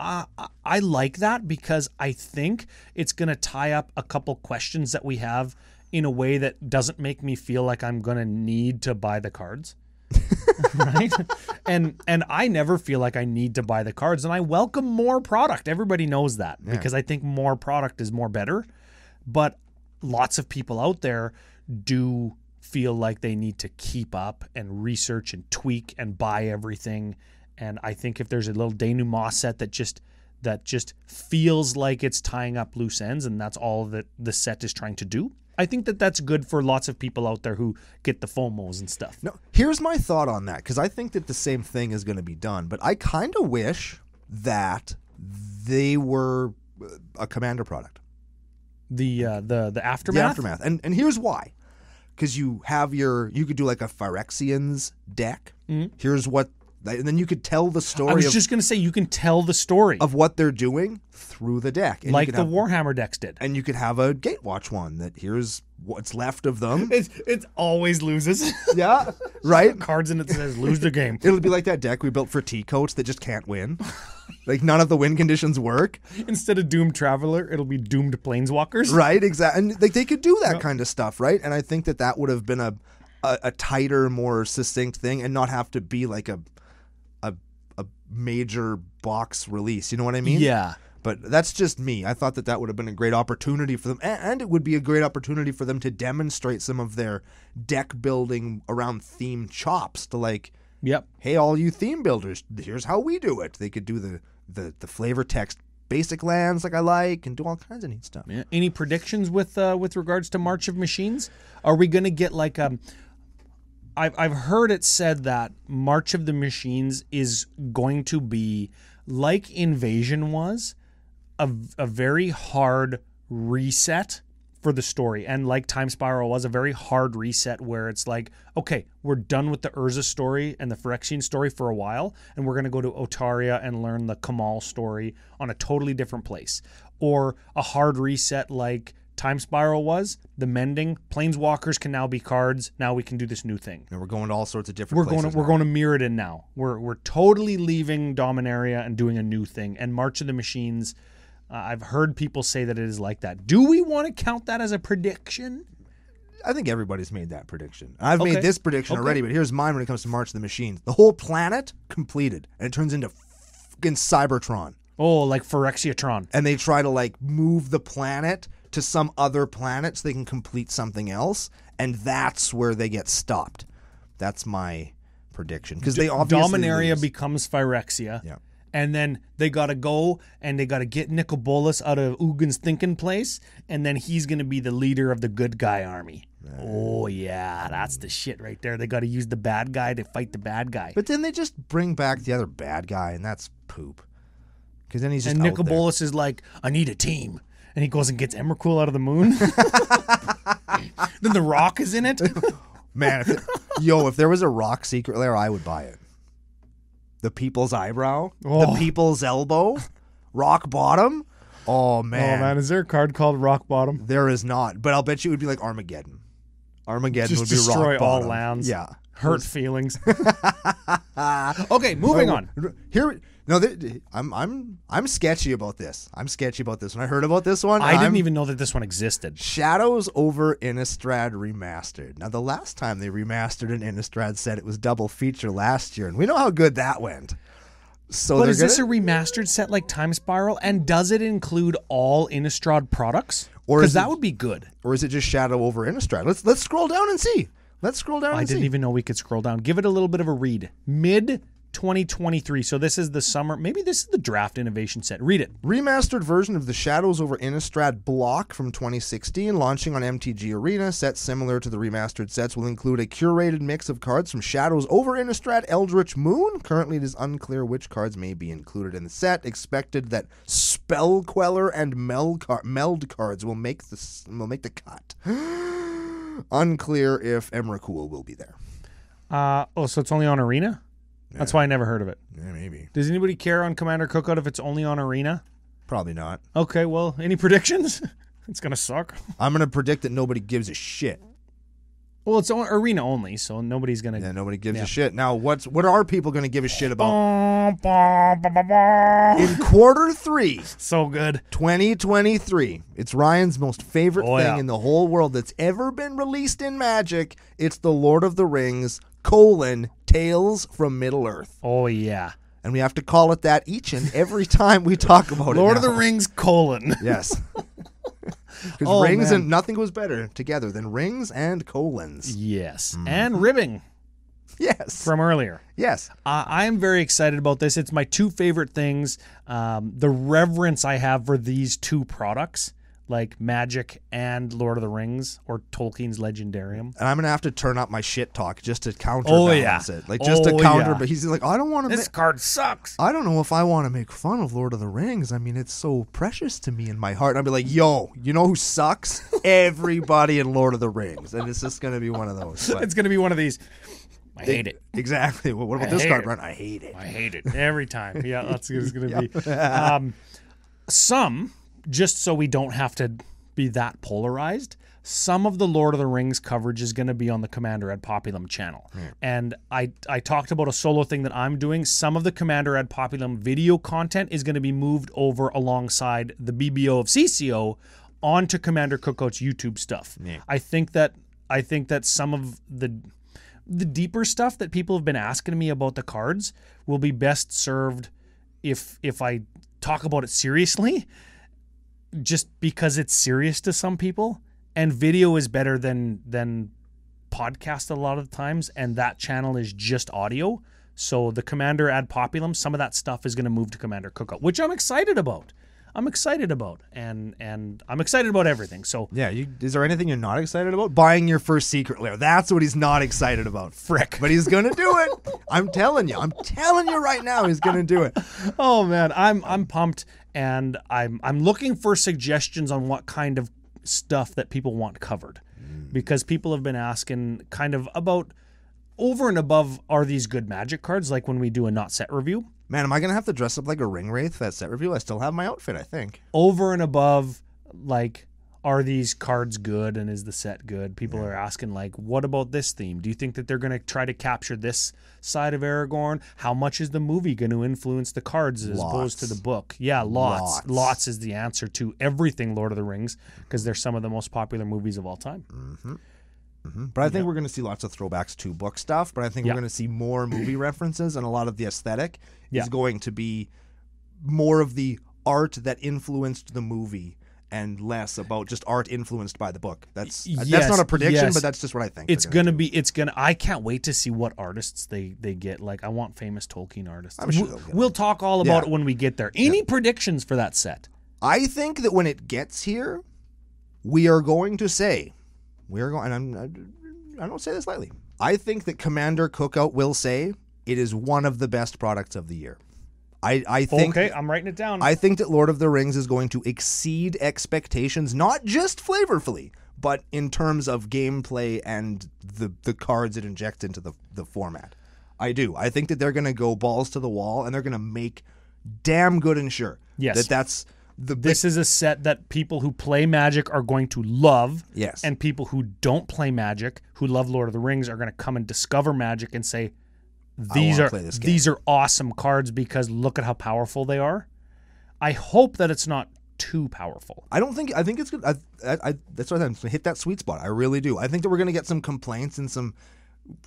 I like that because I think it's going to tie up a couple questions that we have in a way that doesn't make me feel like I'm going to need to buy the cards. Right? And I never feel like I need to buy the cards, and I welcome more product. Everybody knows that because I think more product is more better. But lots of people out there do feel like they need to keep up and research and tweak and buy everything. And I think if there's a little denouement set that just feels like it's tying up loose ends, and that's all that the set is trying to do, I think that's good for lots of people out there who get the FOMOs and stuff. No, here's my thought on that, because I think that the same thing is going to be done, but I kind of wish that they were a Commander product. The Aftermath? The Aftermath. And here's why. Because you could do like a Phyrexians deck. Mm-hmm. Here's what, and then you could tell the story. I was just going to say, you can tell the story of what they're doing through the deck. And like the Warhammer decks did. And you could have a Gatewatch one that here's what's left of them. It always loses. Yeah, right? Cards in it says lose the game. It'll be like that deck we built for T-Coats that just can't win. Like none of the win conditions work. Instead of Doomed Traveler, it'll be Doomed Planeswalkers. Right, exactly. And like they could do that kind of stuff, right? And I think that would have been a tighter, more succinct thing, and not have to be like a major box release. You know what I mean? Yeah. But that's just me. I thought that would have been a great opportunity for them, and it would be a great opportunity for them to demonstrate some of their deck building around theme chops to like, hey, all you theme builders, here's how we do it. They could do the flavor text basic lands like I like, and do all kinds of neat stuff. Yeah. Any predictions with regards to March of Machines? Are we going to get like I've heard it said that March of the Machines is going to be like Invasion was, a very hard reset for the story, and like Time Spiral was a very hard reset where it's like, okay, we're done with the Urza story and the Phyrexian story for a while, and we're going to go to Otaria and learn the Kamal story on a totally different place. Or a hard reset like Time Spiral was, the mending. Planeswalkers can now be cards. Now we can do this new thing. And we're going to all sorts of different places. We're going to Mirrodin now. We're totally leaving Dominaria and doing a new thing. And March of the Machines, I've heard people say that it is like that. Do we want to count that as a prediction? I think everybody's made that prediction. I've made this prediction already, but here's mine when it comes to March of the Machines. The whole planet completed, and it turns into fucking Cybertron. Oh, like Phyrexiatron. And they try to like move the planet to some other planet so they can complete something else, and that's where they get stopped. That's my prediction. Because they obviously Dominaria becomes Phyrexia. Yeah. And then they got to go and they got to get Nicobolus out of Ugin's thinking place, and then he's going to be the leader of the good guy army. Oh, yeah, that's the shit right there. They got to use the bad guy to fight the bad guy. But then they just bring back the other bad guy, and that's poop. Because then he's just and out Nicobolus is like, I need a team. And he goes and gets Emrakul out of the moon. Then the Rock is in it. Man, if there was a Rock secret lair, I would buy it. The People's Eyebrow, the People's Elbow, Rock Bottom. Oh, man. Oh, man, is there a card called Rock Bottom? There is not, but I'll bet you it would be like Armageddon. Armageddon would be Rock Bottom. Destroy all lands. Yeah. Hurt feelings. Okay, moving on. Here, no, I'm sketchy about this. I'm sketchy about this. When I heard about this one, I didn't even know that this one existed. Shadows over Innistrad Remastered. Now, the last time they remastered an Innistrad set, it was double feature last year, and we know how good that went. So, but is this a remastered set like Time Spiral, and does it include all Innistrad products? Because that would be good. Or is it just Shadow over Innistrad? Let's scroll down and see. Let's scroll down and see. I didn't even know we could scroll down. Give it a little bit of a read. Mid-2023. So this is the summer. Maybe this is the draft innovation set. Read it. Remastered version of the Shadows over Innistrad block from 2016, launching on MtG Arena. Sets similar to the remastered sets will include a curated mix of cards from Shadows over Innistrad Eldritch Moon. Currently, it is unclear which cards may be included in the set. Expected that Spell Queller and Meld cards will make the cut. Unclear if Emrakul will be there. So it's only on Arena? Yeah. That's why I never heard of it. Yeah, maybe. Does anybody care on Commander Cookout if it's only on Arena? Probably not. Okay, well, any predictions? It's going to suck. I'm going to predict that nobody gives a shit. Well, it's on Arena only, so nobody's going to... Yeah, nobody gives a shit. Now, what are people going to give a shit about? In Q3. So good. 2023. It's Ryan's most favorite thing in the whole world that's ever been released in Magic. It's the Lord of the Rings, Tales from Middle-earth. Oh, yeah. And we have to call it that each and every time we talk about it. Lord of the Rings, Yes. Because rings and nothing goes better together than rings and colons. Yes. And ribbing. Yes. From earlier. Yes. I am very excited about this. It's my two favorite things. The reverence I have for these two products, like Magic and Lord of the Rings, or Tolkien's Legendarium. And I'm going to have to turn up my shit talk just to counterbalance it. Like, just to counter, but he's like, I don't want to... This card sucks. I don't know if I want to make fun of Lord of the Rings. I mean, it's so precious to me in my heart. And I'll be like, yo, you know who sucks? Everybody in Lord of the Rings. And it's just going to be one of those. It's going to be one of these... I hate it. Exactly. Well, what about this card, Brando? I hate it. I hate it. Every time. Yeah, that's what it's going to be. Some... Just so we don't have to be that polarized, some of the Lord of the Rings coverage is going to be on the Commander at Populum channel. And I talked about a solo thing that I'm doing. Some of the Commander at Populum video content is going to be moved over alongside the BBO of CCO onto Commander Cookout's YouTube stuff. I think that some of the deeper stuff that people have been asking me about the cards will be best served if I talk about it seriously, just because it's serious to some people, and video is better than podcast a lot of the times, and that channel is just audio. So the Commander ad populum, some of that stuff is going to move to Commander Cookout, which I'm excited about. And I'm excited about everything. So yeah, is there anything you're not excited about? Buying your first secret lair. That's what he's not excited about. Frick. But he's gonna do it. I'm telling you right now, he's gonna do it. Oh man, I'm pumped, and I'm looking for suggestions on what kind of stuff that people want covered, because people have been asking kind of about over and above, are these good Magic cards, like when we do a not set review. Man, am I going to have to dress up like a ring wraith for that set review? I still have my outfit, I think. Over and above, like, are these cards good and is the set good? People are asking, like, what about this theme? Do you think that they're going to try to capture this side of Aragorn? How much is the movie going to influence the cards as opposed to the book? Yeah, lots. Lots is the answer to everything Lord of the Rings, because they're some of the most popular movies of all time. But I think we're going to see lots of throwbacks to book stuff, but I think we're going to see more movie references, and a lot of the aesthetic is going to be more of the art that influenced the movie and less about just art influenced by the book. That's not a prediction, but that's just what I think. I can't wait to see what artists they get. Like, I want famous Tolkien artists. I'm sure we'll talk all about it when we get there. Any predictions for that set? I think that when it gets here, we are going to say, and I don't say this lightly, I think that Commander Cookout will say it is one of the best products of the year. I think. Okay, I'm writing it down. I think that Lord of the Rings is going to exceed expectations, not just flavorfully, but in terms of gameplay and the cards it injects into the format. I do. I think that they're going to go balls to the wall, and they're going to make damn good and sure that's this is a set that people who play Magic are going to love. Yes. And people who don't play Magic, who love Lord of the Rings, are going to come and discover Magic and say, these are awesome cards because look at how powerful they are. I hope that it's not too powerful. I think it's good. That's what I'm going to hit that sweet spot. I really do. I think that we're going to get some complaints and some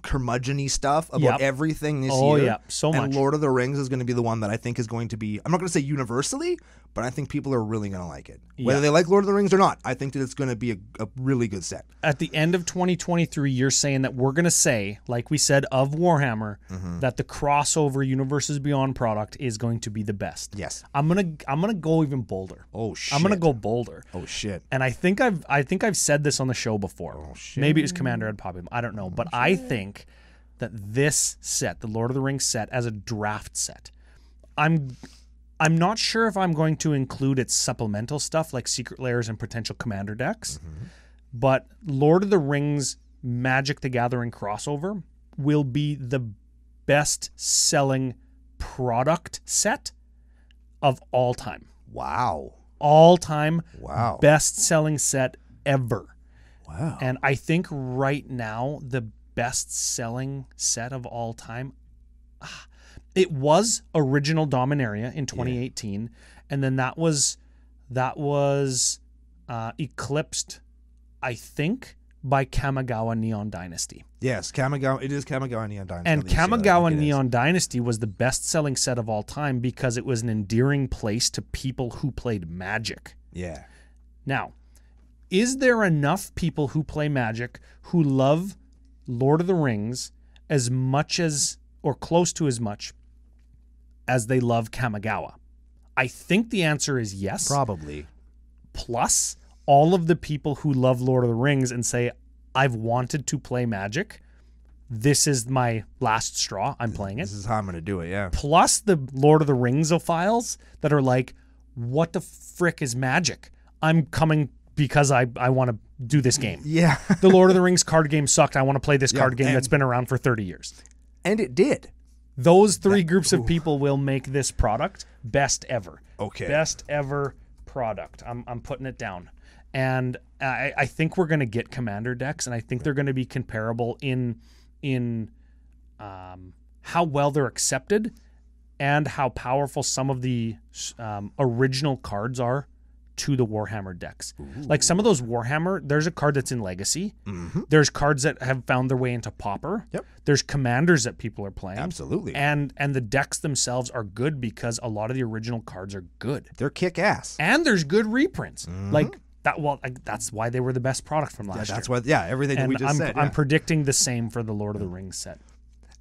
curmudgeon-y stuff about everything this year. Oh, yeah, so much. And Lord of the Rings is going to be the one that I think is going to be, I'm not going to say universally, but I think people are really going to like it. Whether they like Lord of the Rings or not, I think that it's going to be a really good set. At the end of 2023, you're saying that we're going to say, like we said of Warhammer, that the crossover Universes Beyond product is going to be the best. Yes. I'm gonna go even bolder. Oh shit. I'm gonna go bolder. Oh shit. And I think I've said this on the show before. Oh shit. Maybe it was Commander and Populum. I don't know, but I think that this set, the Lord of the Rings set, as a draft set, I'm not sure if I'm going to include its supplemental stuff like Secret Lairs and potential Commander decks, but Lord of the Rings Magic the Gathering crossover will be the best-selling product set of all time. Wow. All-time Wow. best-selling set ever. Wow. And I think right now the best-selling set of all time, it was Original Dominaria in 2018, and then that was eclipsed, I think, by Kamigawa Neon Dynasty. Yes, it is Kamigawa Neon Dynasty. And Kamigawa Neon Dynasty was the best-selling set of all time because it was an endearing place to people who played Magic. Yeah. Now, is there enough people who play Magic who love Lord of the Rings as much as, or close to as much, as they love Kamigawa? I think the answer is yes. Probably. Plus, all of the people who love Lord of the Rings and say, I've wanted to play Magic, this is my last straw, I'm playing it. This is how I'm going to do it, yeah. Plus the Lord of the Rings-ophiles that are like, what the frick is Magic? I'm coming because I want to do this game. Yeah. The Lord of the Rings card game sucked. I want to play this card game that's been around for 30 years. And it did. Those three groups of people will make this product best ever. Okay. Best ever product. I'm putting it down. And I think we're going to get Commander decks, and I think they're going to be comparable in how well they're accepted and how powerful some of the original cards are to the Warhammer decks. Ooh. Like some of those Warhammer, there's a card that's in Legacy. Mm-hmm. There's cards that have found their way into Pauper. Yep. There's commanders that people are playing. Absolutely. And the decks themselves are good because a lot of the original cards are good. They're kick-ass. And there's good reprints. Mm-hmm. Like that. Well, that's why they were the best product from last year. That's why. Yeah, everything that we just said. I'm predicting the same for the Lord of the Rings set.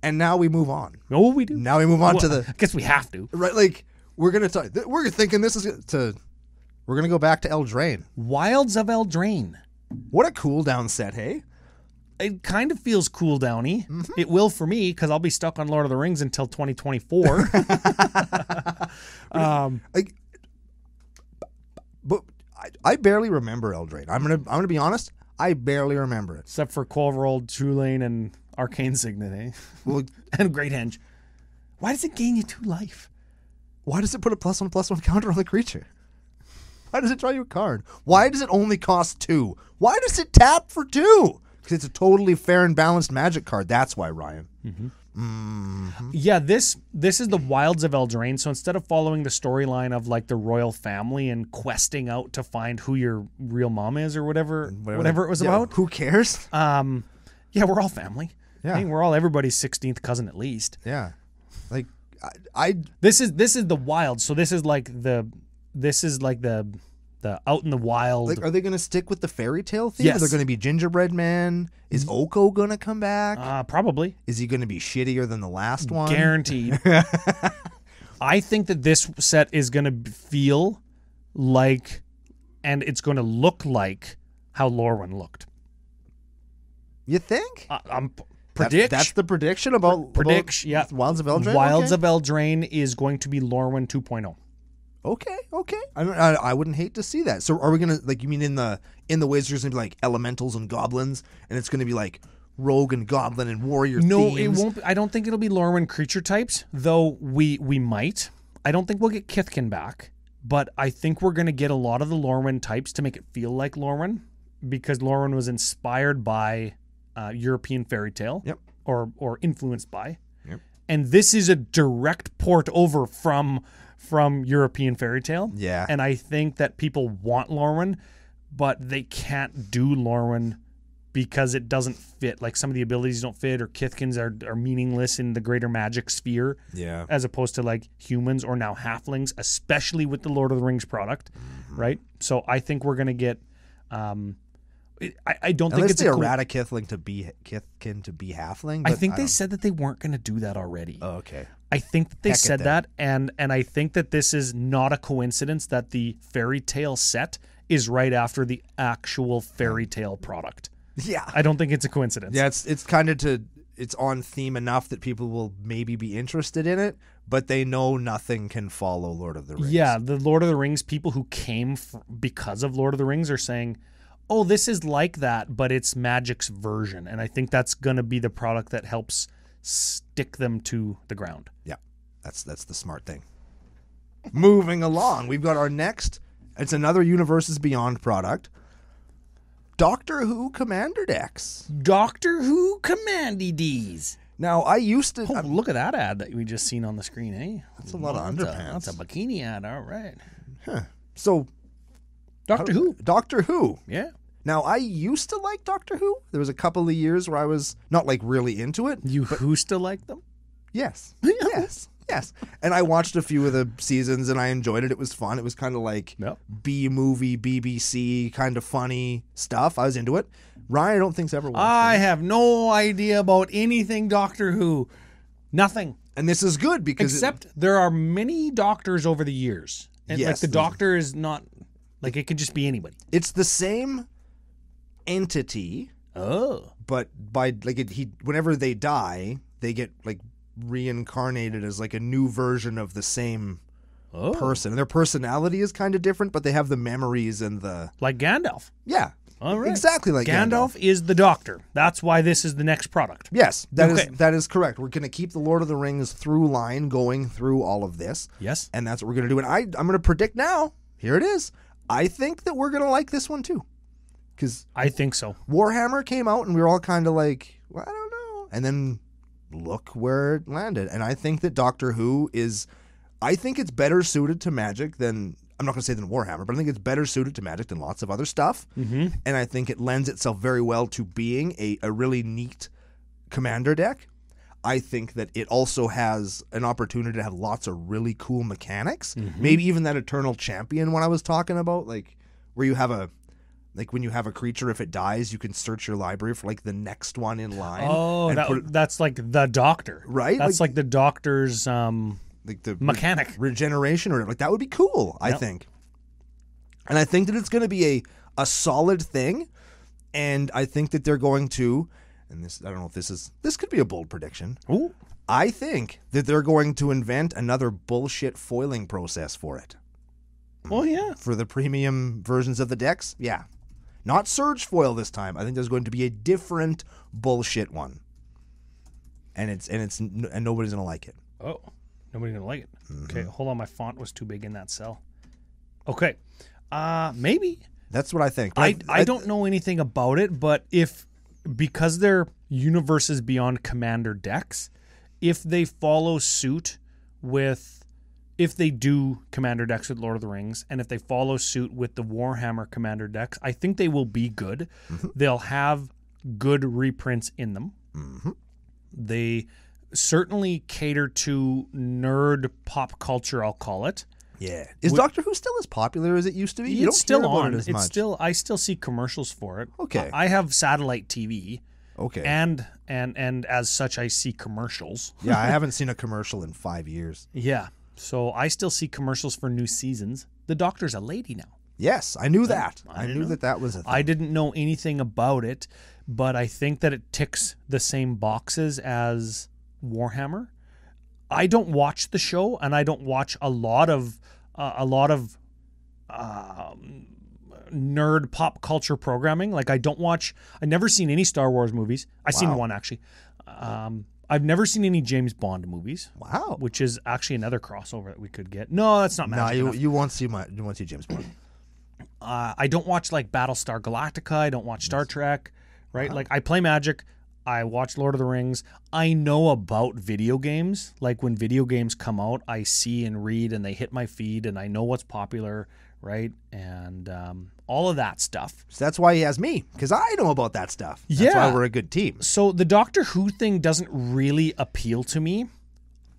And now we move on. Oh, we do. Now we move on to the. I guess we have to. Right, like we're gonna talk. We're thinking this is to. We're going to go back to Eldraine. Wilds of Eldraine. What a cool down set, hey? It kind of feels cool downy. Mm-hmm. It will for me because I'll be stuck on Lord of the Rings until 2024. But I barely remember Eldraine. I'm gonna be honest. I barely remember it. Except for Quoverald, True Lane, and Arcane Signet, eh? Well, and Great Henge. Why does it gain you 2 life? Why does it put a +1/+1 counter on the creature? Why does it draw you a card? Why does it only cost 2? Why does it tap for 2? Because it's a totally fair and balanced Magic card. That's why, Ryan. Yeah, this is the Wilds of Eldraine. So instead of following the storyline of like the royal family and questing out to find who your real mom is or whatever it was about. Who cares? Yeah, we're all family. Yeah. I think we're all everybody's 16th cousin at least. Yeah. Like This is the wild. So this is like the out in the wild. Like, are they going to stick with the fairy tale theme? Yes. Are there going to be Gingerbread Man? Is Oko going to come back? Probably. Is he going to be shittier than the last one? Guaranteed. I think that this set is going to feel like, and it's going to look like how Lorwyn looked. You think? Predict. That's the prediction about yeah. Wilds of Eldraine? Wilds of Eldraine is going to be Lorwyn 2.0. Okay. I wouldn't hate to see that. So are we gonna, like, you mean in the Wizards gonna be like elementals and goblins, and it's gonna be like rogue and goblin and warrior No, themes? it won't. I don't think it'll be Lorwyn creature types, though we might. I don't think we'll get Kithkin back, but I think we're gonna get a lot of the Lorwyn types to make it feel like Lorwyn, because Lorwyn was inspired by European fairy tale, yep, or influenced by, yep. And this is a direct port over from European fairy tale. Yeah. And I think that people want Lorwyn, but they can't do Lorwyn because it doesn't fit. Like some of the abilities don't fit, or Kithkins are meaningless in the greater magic sphere. Yeah. As opposed to like humans or now halflings, especially with the Lord of the Rings product. Mm-hmm. Right? So I think we're gonna get I don't think it's a errata Kithkin to be halfling. I think they said that they weren't going to do that already. Oh, okay. I think that they said that, and I think that this is not a coincidence that the fairy tale set is right after the actual fairy tale product. Yeah, I don't think it's a coincidence. Yeah, it's kind of it's on theme enough that people will maybe be interested in it, but they know nothing can follow Lord of the Rings. Yeah, the Lord of the Rings people who came because of Lord of the Rings are saying, oh, this is like that, but it's Magic's version. And I think that's going to be the product that helps stick them to the ground. Yeah, that's the smart thing. Moving along, we've got our next, it's another Universes Beyond product, Doctor Who Commander decks. Doctor Who Commandy Ds. Now, I used to... look at that ad that we just seen on the screen, eh? That's a lot of underpants. That's a bikini ad, all right. Huh. So... Doctor Who. Doctor Who. Yeah. Now, I used to like Doctor Who. There was a couple of years where I was not like really into it. You used to like them? Yes. Yes. And I watched a few of the seasons and I enjoyed it. It was fun. It was kind of like B-movie, BBC, kind of funny stuff. I was into it. Ryan, I don't think's ever watched it. I have no idea about anything Doctor Who. Nothing. And this is good because... Except there are many doctors over the years. And yes, like the doctor is not... Like, it could just be anybody. It's the same entity. Oh. But by, like, whenever they die, they get, like, reincarnated as, like, a new version of the same person. And their personality is kind of different, but they have the memories and the... Like Gandalf. Yeah. All right. Exactly like Gandalf. Is the doctor. That's why this is the next product. Yes, that is correct. We're going to keep the Lord of the Rings through line going through all of this. Yes. And that's what we're going to do. And I'm going to predict now, here it is, I think that we're going to like this one too. Because I think so. Warhammer came out and we were all kind of like, well, I don't know. And then look where it landed. And I think that Doctor Who is, I think it's better suited to Magic than, I'm not going to say than Warhammer, but I think it's better suited to Magic than lots of other stuff. Mm-hmm. And I think it lends itself very well to being a really neat commander deck. I think that it also has an opportunity to have lots of really cool mechanics. Mm-hmm. Maybe even that Eternal Champion one I was talking about, like where you have when you have a creature, if it dies, you can search your library for like the next one in line. Oh, that's like the Doctor, right? That's like the Doctor's like the mechanic regeneration, or like that would be cool. I think, and I think that it's going to be a solid thing, and I think that they're going to. And this, I don't know if this could be a bold prediction. Ooh. I think that they're going to invent another bullshit foiling process for it. Oh, yeah. For the premium versions of the decks? Yeah. Not Surge foil this time. I think there's going to be a different bullshit one. And nobody's going to like it. Oh, nobody's going to like it. Mm-hmm. Okay, hold on. My font was too big in that cell. Okay. Maybe. That's what I think. I don't know anything about it, but because they're universes beyond Commander decks, if they follow suit if they do Commander decks with Lord of the Rings, and if they follow suit with the Warhammer Commander decks, I think they will be good. Mm-hmm. They'll have good reprints in them. Mm-hmm. They certainly cater to nerd pop culture, I'll call it. Yeah. Is Doctor Who still as popular as it used to be? You it's don't still hear about on. it as much. I still see commercials for it. Okay. I have satellite TV. Okay. And as such, I see commercials. Yeah, I haven't seen a commercial in 5 years. Yeah. So I still see commercials for new seasons. The Doctor's a lady now. Yes, I knew that. I knew that was a thing. I didn't know anything about it, but I think that it ticks the same boxes as Warhammer. I don't watch the show, and I don't watch a lot of nerd pop culture programming. Like I've never seen any Star Wars movies. I've seen one actually. I've never seen any James Bond movies. Wow. Which is actually another crossover that we could get. No, that's not magic enough. You won't see James Bond. I don't watch like Battlestar Galactica. I don't watch Star Trek, right? Wow. Like I play Magic. I watch Lord of the Rings. I know about video games. Like when video games come out, I see and read and they hit my feed and I know what's popular, right? And all of that stuff. So that's why he has me, because I know about that stuff. That's why we're a good team. So the Doctor Who thing doesn't really appeal to me.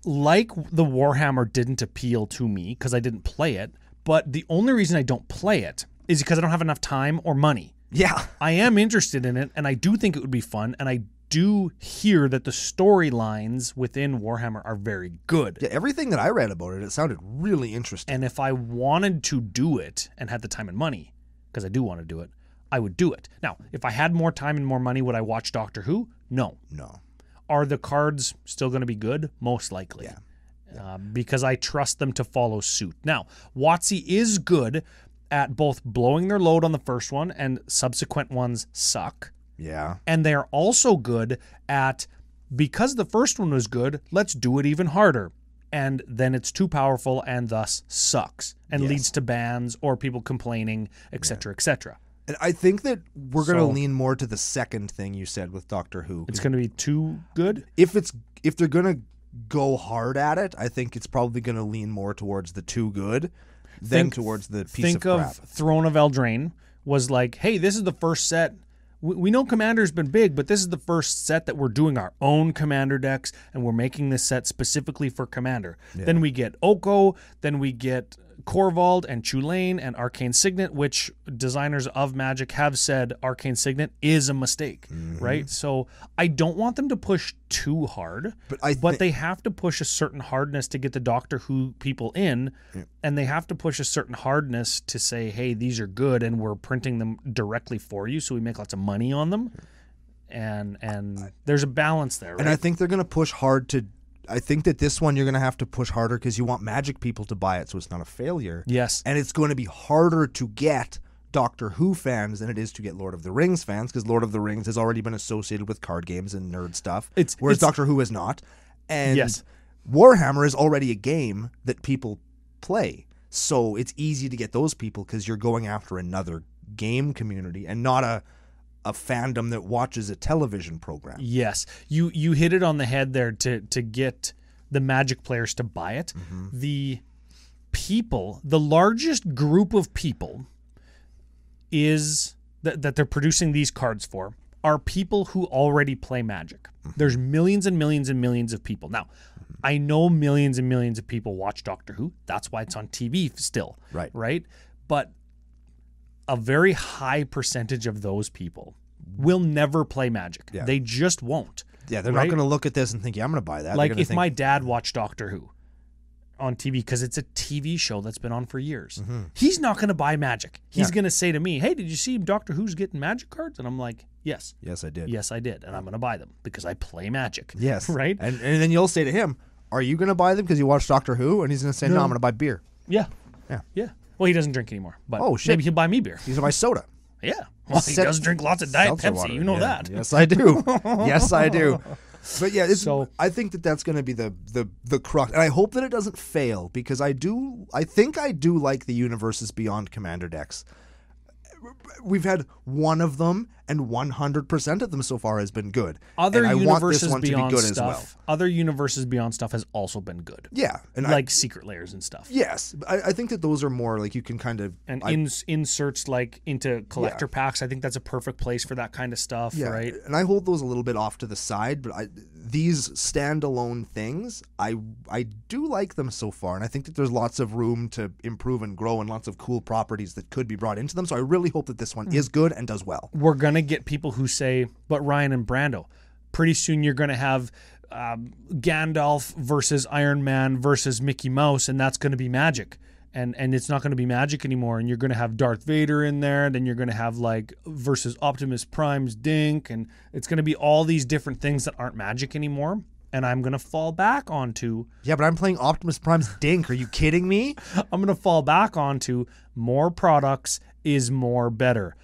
Like the Warhammer didn't appeal to me because I didn't play it. But the only reason I don't play it is because I don't have enough time or money. Yeah. I am interested in it, and I do think it would be fun, and I do hear that the storylines within Warhammer are very good. Yeah, everything that I read about it sounded really interesting. And if I wanted to do it and had the time and money, because I do want to do it, I would do it. Now, if I had more time and more money, would I watch Doctor Who? No. Are the cards still going to be good? Most likely. Yeah. Because I trust them to follow suit. Now, WotC is good at both blowing their load on the first one, and subsequent ones suck. Yeah. And they're also good at, because the first one was good, let's do it even harder. And then it's too powerful and thus sucks and leads to bans or people complaining, etc., etc. And I think that we're going to lean more to the second thing you said with Doctor Who. It's going to be too good? If they're going to go hard at it, I think it's probably going to lean more towards the too good than towards the piece of crap. Think of Throne of Eldraine was like, hey, this is the first set. We know Commander's been big, but this is the first set that we're doing our own Commander decks, and we're making this set specifically for Commander. Yeah. Then we get Oko, then we get Korvald and Chulane and Arcane Signet, which designers of Magic have said Arcane Signet is a mistake, right? So I don't want them to push too hard, but they have to push a certain hardness to get the Doctor Who people in, and they have to push a certain hardness to say, hey, these are good, and we're printing them directly for you, so we make lots of money on them. And there's a balance there, right? And I think they're going to push hard to... I think that this one you're going to have to push harder because you want Magic people to buy it so it's not a failure. Yes. And it's going to be harder to get Doctor Who fans than it is to get Lord of the Rings fans, because Lord of the Rings has already been associated with card games and nerd stuff, whereas Doctor Who is not. And Warhammer is already a game that people play. So it's easy to get those people because you're going after another game community and not a fandom that watches a television program. Yes. You hit it on the head there to get the Magic players to buy it. The people, the largest group of people is that they're producing these cards for are people who already play Magic. There's millions and millions and millions of people. Now, I know millions and millions of people watch Doctor Who. That's why it's on TV still. Right? But a very high percentage of those people will never play Magic. Yeah. They just won't. Yeah, they're not going to look at this and think, I'm going to buy that. Like if my dad watched Doctor Who on TV, because it's a TV show that's been on for years, he's not going to buy Magic. He's going to say to me, hey, did you see Doctor Who's getting Magic cards? And I'm like, yes. Yes, I did. Yes, I did. And I'm going to buy them because I play Magic. Yes. Right? And then you'll say to him, are you going to buy them because you watch Doctor Who? And he's going to say, no, I'm going to buy beer. Yeah. Well, he doesn't drink anymore, but maybe he'll buy me beer. He's going to buy soda. Yeah. Well, he does drink lots of Diet Pepsi. Water. You know that. Yes, I do. Yes, I do. But yeah, I think that's going to be the crux, and I hope that it doesn't fail, because I think I do like the Universes Beyond Commander decks. We've had one of them, and 100% of them so far has been good. Other and I Universes want this one Beyond to be good stuff, as well. Other Universes Beyond stuff has also been good. Yeah, and like secret layers and stuff. Yes, I think that those are more like you can kind of inserts like into collector packs. I think that's a perfect place for that kind of stuff. Yeah, right. And I hold those a little bit off to the side, but these standalone things, I do like them so far, and I think that there's lots of room to improve and grow, and lots of cool properties that could be brought into them. So I really hope that this one is good and does well. We're gonna get people who say, "But Ryan and Brando, pretty soon you're gonna have Gandalf versus Iron Man versus Mickey Mouse, and that's gonna be Magic." And it's not going to be Magic anymore, and you're going to have Darth Vader in there, then you're going to have like versus Optimus Prime's Dink, and it's going to be all these different things that aren't Magic anymore, and I'm going to fall back onto... Yeah, but I'm playing Optimus Prime's Dink. Are you kidding me? I'm going to fall back onto more products is more better.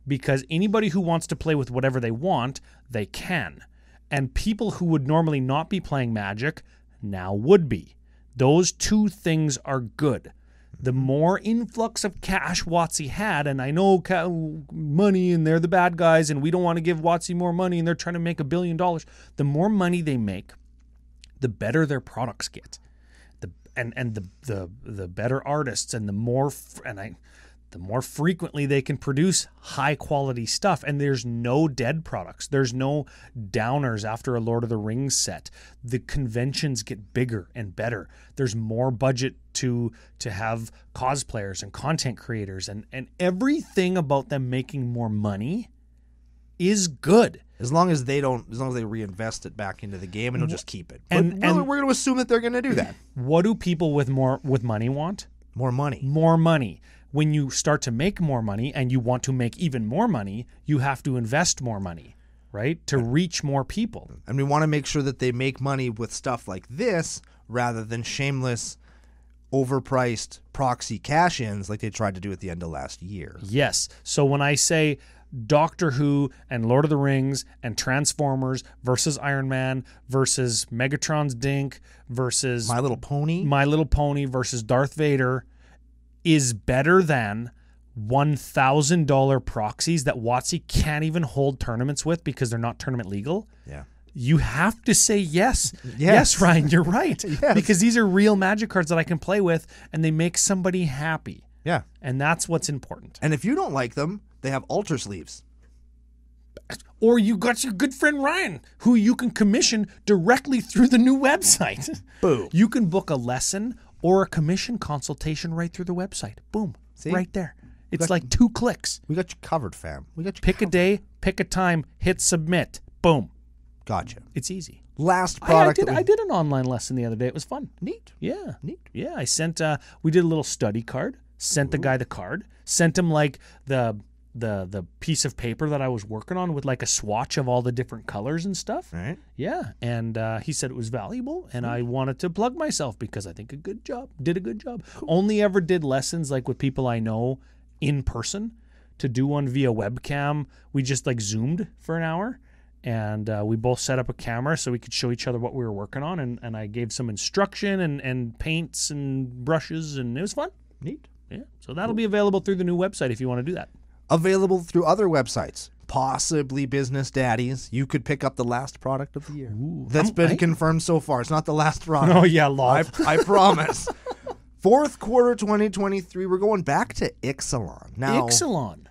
Because anybody who wants to play with whatever they want, they can. And people who would normally not be playing Magic now would be. Those two things are good. The more influx of cash WotC had, and I know money and they're the bad guys and we don't want to give WotC more money and they're trying to make $1 billion. The more money they make, the better their products get. The better artists and the more frequently they can produce high quality stuff. And there's no dead products. There's no downers after a Lord of the Rings set. The conventions get bigger and better. There's more budget to have cosplayers and content creators, and everything about them making more money is good. As long as they reinvest it back into the game and they'll just keep it. And we're going to assume that they're going to do that. What do people with money want? More money. More money. When you start to make more money and you want to make even more money, you have to invest more money, right? To reach more people. And we want to make sure that they make money with stuff like this rather than shameless, overpriced proxy cash-ins like they tried to do at the end of last year. Yes. So when I say Doctor Who and Lord of the Rings and Transformers versus Iron Man versus Megatron's Dink versus My Little Pony versus Darth Vader is better than $1,000 proxies that WotC can't even hold tournaments with because they're not tournament legal. Yeah. You have to say yes. Yes, Ryan, you're right. Yes. Because these are real Magic cards that I can play with and they make somebody happy. Yeah. And that's what's important. And if you don't like them, they have altar sleeves. Or you got your good friend Ryan, who you can commission directly through the new website. Boom. You can book a lesson or a commission consultation right through the website. Boom. See? Right there. It's like 2 clicks. We got you covered, fam. We got you Pick a day, pick a time, hit submit. Boom. Gotcha. It's easy. Last product. I did an online lesson the other day. It was fun. Neat. Yeah. Neat. Yeah. I sent, we did a little study card, sent the guy the card, sent him like the piece of paper that I was working on with like a swatch of all the different colors and stuff. Right. Yeah. And he said it was valuable and I wanted to plug myself because I think did a good job. Cool. Only ever did lessons like with people I know in person. To do one via webcam, we just like Zoomed for an hour and we both set up a camera so we could show each other what we were working on, and I gave some instruction and paints and brushes, and it was fun. Neat. Yeah. So that'll be available through the new website if you want to do that. Available through other websites, possibly Business Daddies. You could pick up the last product of the year. That's been confirmed so far. It's not the last product. Oh, yeah, lol. I promise. Fourth quarter 2023, we're going back to Ixalan.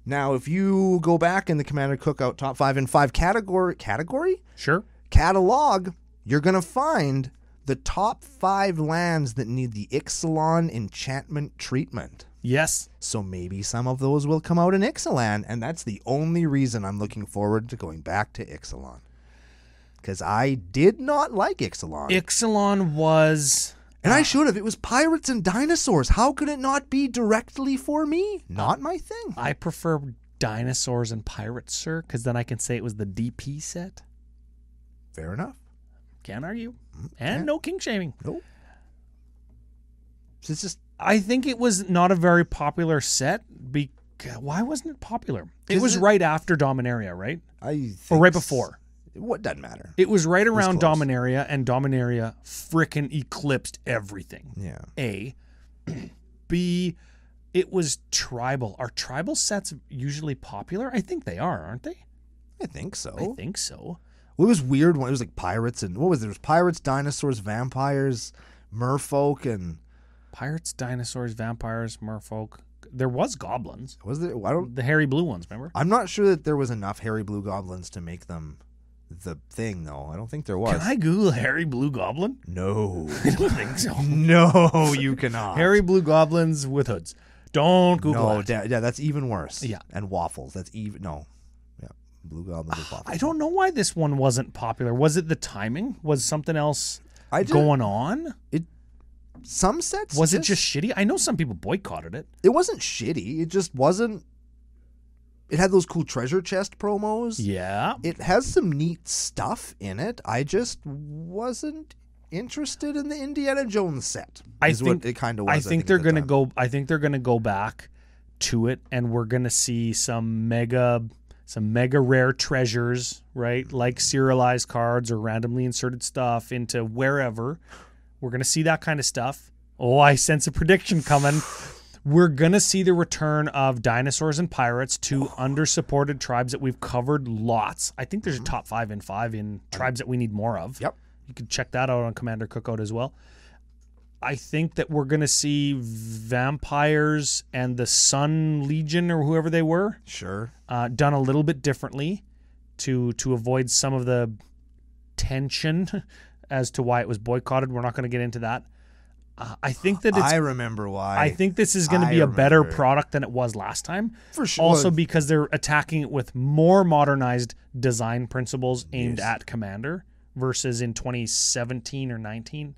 Now, if you go back in the Commander Cookout Top 5 in 5 category? Sure. Catalog, you're going to find the top 5 lands that need the Ixalan enchantment treatment. Yes. So maybe some of those will come out in Ixalan, and that's the only reason I'm looking forward to going back to Ixalan. Because I did not like Ixalan. Ixalan was... And I should have. It was pirates and dinosaurs. How could it not be directly for me? Not my thing. I prefer dinosaurs and pirates, sir, because then I can say it was the DP set. Fair enough. Can't argue. And no king shaming. Nope. It's just... I think it was not a very popular set. Why wasn't it popular? It was right after Dominaria, right? I think or right before. What doesn't matter. It was right around close. Dominaria, and Dominaria frickin' eclipsed everything. Yeah. A. B. It was tribal. Are tribal sets usually popular? I think they are, aren't they? I think so. I think so. Well, it was weird when it was like pirates and what was there? It was pirates, dinosaurs, vampires, merfolk, and Pirates, dinosaurs, vampires, merfolk. There was goblins. was there? I don't. The hairy blue ones, remember? I'm not sure that there was enough hairy blue goblins to make them the thing, though. I don't think there was. Can I Google hairy blue goblin? No. I don't think so. No, you cannot. Hairy blue goblins with hoods. Don't Google No, that. yeah, that's even worse. Yeah. And waffles. That's even no. Yeah, blue goblins with waffles. I don't know why this one wasn't popular. Was it the timing? Was something else going on? Some sets. Was it just shitty? I know some people boycotted it. It wasn't shitty. It just wasn't. It had those cool treasure chest promos. Yeah. It has some neat stuff in it. I just wasn't interested in the Indiana Jones set. I think what it kind of was. I think they're going to go. I think they're going to go back to it, and we're going to see some mega rare treasures, right? Like serialized cards or randomly inserted stuff into wherever. We're going to see that kind of stuff. Oh, I sense a prediction coming. We're going to see the return of dinosaurs and pirates to undersupported tribes that we've covered lots. I think there's a top 5 in 5 in tribes that we need more of. Yep. You can check that out on Commander Cookout as well. I think that we're going to see vampires and the Sun Legion or whoever they were done a little bit differently to avoid some of the tension as to why it was boycotted. We're not going to get into that. I think that I remember why. I think this is going to be a better product than it was last time. For sure. Also because they're attacking it with more modernized design principles aimed at Commander versus in 2017 or 19?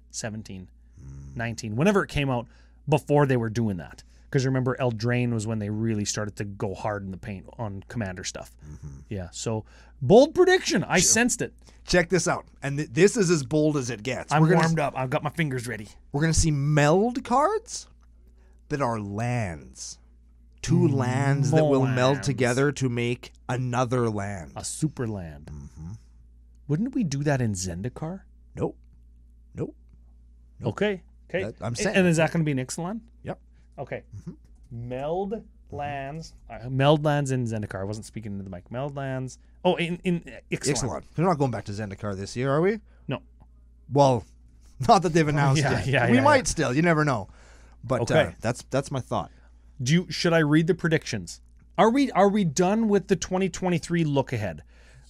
19. Whenever it came out, before they were doing that. Because remember, Eldraine was when they really started to go hard in the paint on Commander stuff. Mm-hmm. Yeah, so bold prediction. I sensed it. Check this out. And this is as bold as it gets. I'm warmed up. I've got my fingers ready. We're going to see meld cards that are lands. 2 lands that will meld together to make another land. A super land. Mm-hmm. Wouldn't we do that in Zendikar? Nope. Okay. I'm saying. And is that going to be an Ixalan? Yep. Okay. Mm-hmm. Meld lands in Zendikar. I wasn't speaking into the mic. Meld lands. Oh, in Ixalan. We're not going back to Zendikar this year, are we? No. Well, not that they've announced yet. Yeah, we might still. You never know. But that's my thought. Should I read the predictions? Are we done with the 2023 look ahead?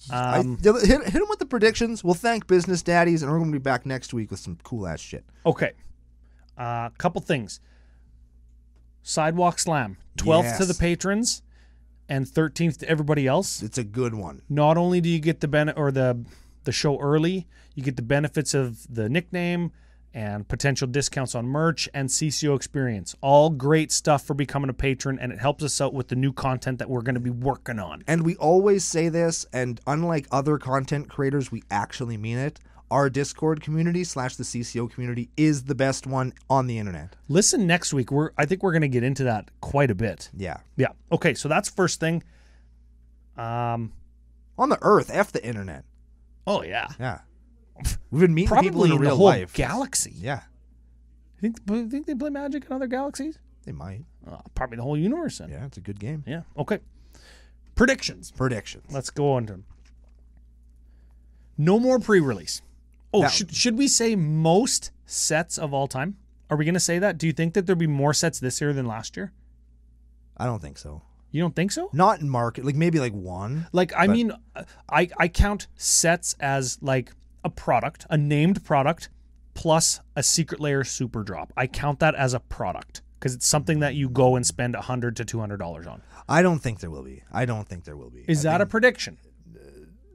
Hit them with the predictions. We'll thank Business Daddies, and we're going to be back next week with some cool ass shit. Okay. Couple things. Sidewalk Slam, 12th to the patrons and 13th to everybody else. It's a good one. Not only do you get the show early, you get the benefits of the nickname and potential discounts on merch and CCO experience. All great stuff for becoming a patron, and it helps us out with the new content that we're going to be working on. And we always say this, and unlike other content creators, we actually mean it. Our Discord community / the CCO community is the best one on the internet. Listen next week. I think we're going to get into that quite a bit. Yeah. Yeah. Okay, so that's first thing. On the earth, F the internet. Oh, yeah. Yeah. We've been meeting probably people in real the whole life. Galaxy. Yeah. Think they play Magic in other galaxies? They might. Probably the whole universe then. Yeah, it's a good game. Yeah. Okay. Predictions. Let's go on to them. No more pre-release. Oh, should we say most sets of all time? Are we going to say that? Do you think that there'll be more sets this year than last year? I don't think so. You don't think so? Not in market. Like maybe like one. I count sets as like a product, a named product, plus a secret layer super drop. I count that as a product because it's something that you go and spend $100 to $200 on. I don't think there will be. Is that a prediction?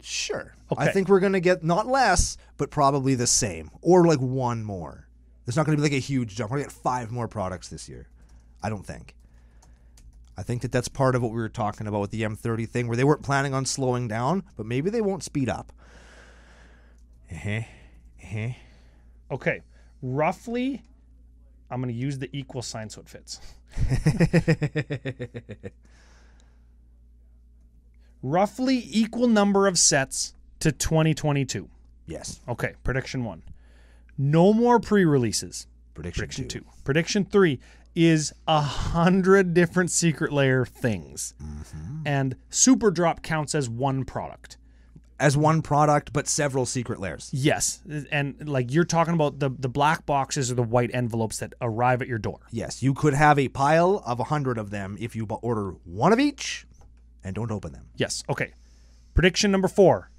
Sure. Okay. I think we're going to get not less, but probably the same. Or like one more. There's not going to be like a huge jump. We're going to get 5 more products this year. I don't think. I think that that's part of what we were talking about with the M30 thing, where they weren't planning on slowing down, but maybe they won't speed up. Okay. Roughly, I'm going to use the equal sign so it fits. Roughly equal number of sets to 2022. Yes. Okay, prediction 1. No more pre-releases. Prediction 2. Prediction 3 is 100 different secret layer things. And Super Drop counts as one product. As one product, but several secret layers. Yes. And like you're talking about the black boxes or the white envelopes that arrive at your door. Yes. You could have a pile of 100 of them if you order one of each and don't open them. Yes. Okay. Prediction number 4.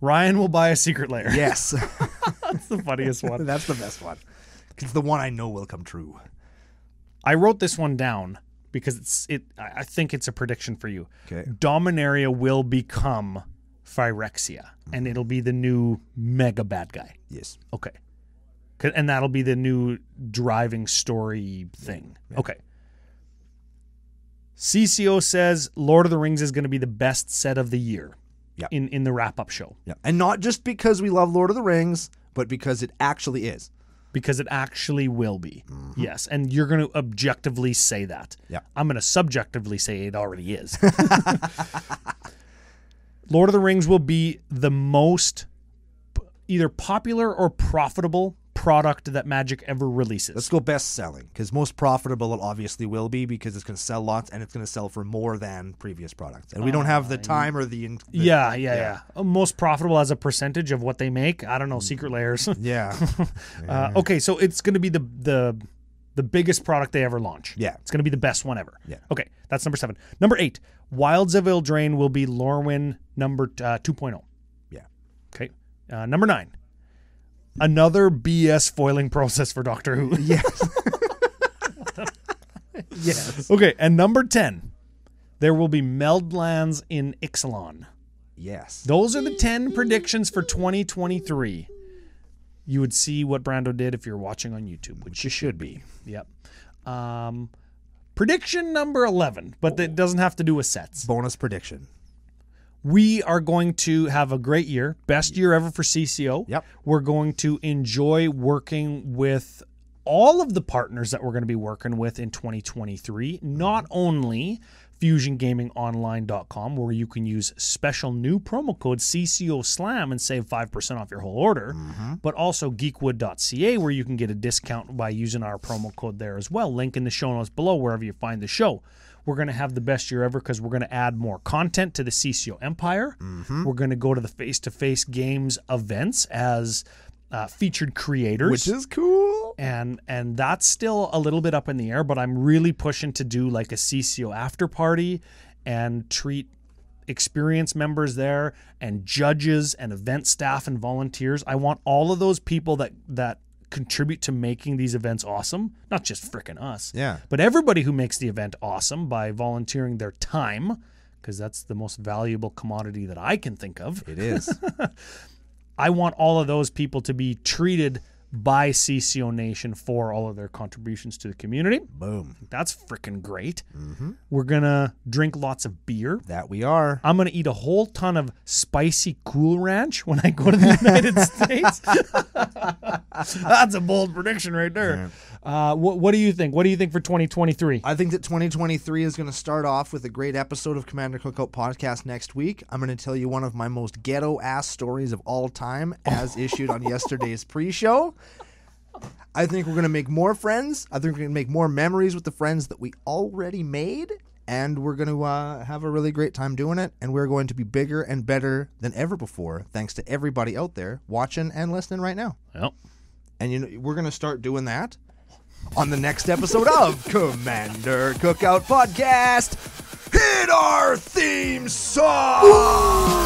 Ryan will buy a secret layer. Yes. That's the funniest one. That's the best one. It's the one I know will come true. I wrote this one down because I think it's a prediction for you. Okay. Dominaria will become Phyrexia, and it'll be the new mega bad guy. Yes. Okay. And that'll be the new driving story thing. Yeah. Okay. CCO says Lord of the Rings is going to be the best set of the year. Yeah. In the wrap-up show. Yeah. And not just because we love Lord of the Rings, but because it actually is. Because it actually will be. Yes. And you're going to objectively say that. Yeah. I'm going to subjectively say it already is. Lord of the Rings will be the most either popular or profitable product that Magic ever releases. Let's go best selling, because most profitable it obviously will be, because it's going to sell lots and it's going to sell for more than previous products. And we don't have the time or the Yeah. Most profitable as a percentage of what they make. I don't know, secret layers. Yeah. Okay, so it's going to be the biggest product they ever launch. Yeah. It's going to be the best one ever. Yeah. Okay, that's number 7. Number 8, Wilds of Eldraine will be Lorwyn number 2.0. Yeah. Okay. Number 9, another BS foiling process for Doctor Who. Yes. Yes. Okay, and number 10, there will be Meldlands in Ixalan. Yes. Those are the 10 predictions for 2023. You would see what Brando did if you're watching on YouTube, which you should be. Yep. Prediction number 11, but that doesn't have to do with sets. Bonus prediction. We are going to have a great year. Best year ever for CCO. Yep. We're going to enjoy working with all of the partners that we're going to be working with in 2023. Not only FusionGamingOnline.com, where you can use special new promo code CCO Slam and save 5% off your whole order, but also Geekwood.ca, where you can get a discount by using our promo code there as well. Link in the show notes below, wherever you find the show. We're going to have the best year ever because we're going to add more content to the CCO Empire. We're going to go to the face-to-face games events as featured creators. Which is cool. And that's still a little bit up in the air, but I'm really pushing to do like a CCO after party and treat experienced members there and judges and event staff and volunteers. I want all of those people that contribute to making these events awesome, not just frickin' us, but everybody who makes the event awesome by volunteering their time, because that's the most valuable commodity that I can think of. It is. I want all of those people to be treated by CCO Nation for all of their contributions to the community. Boom. That's freaking great. We're going to drink lots of beer. That we are. I'm going to eat a whole ton of spicy Cool Ranch when I go to the United States. That's a bold prediction right there. What do you think? What do you think for 2023? I think that 2023 is going to start off with a great episode of Commander Cookout Podcast next week. I'm going to tell you one of my most ghetto-ass stories of all time as issued on yesterday's pre-show. I think we're going to make more friends. I think we're going to make more memories with the friends that we already made. And we're going to have a really great time doing it. And we're going to be bigger and better than ever before, thanks to everybody out there watching and listening right now. Yep. And we're going to start doing that on the next episode of Commander Cookout Podcast. Hit our theme song!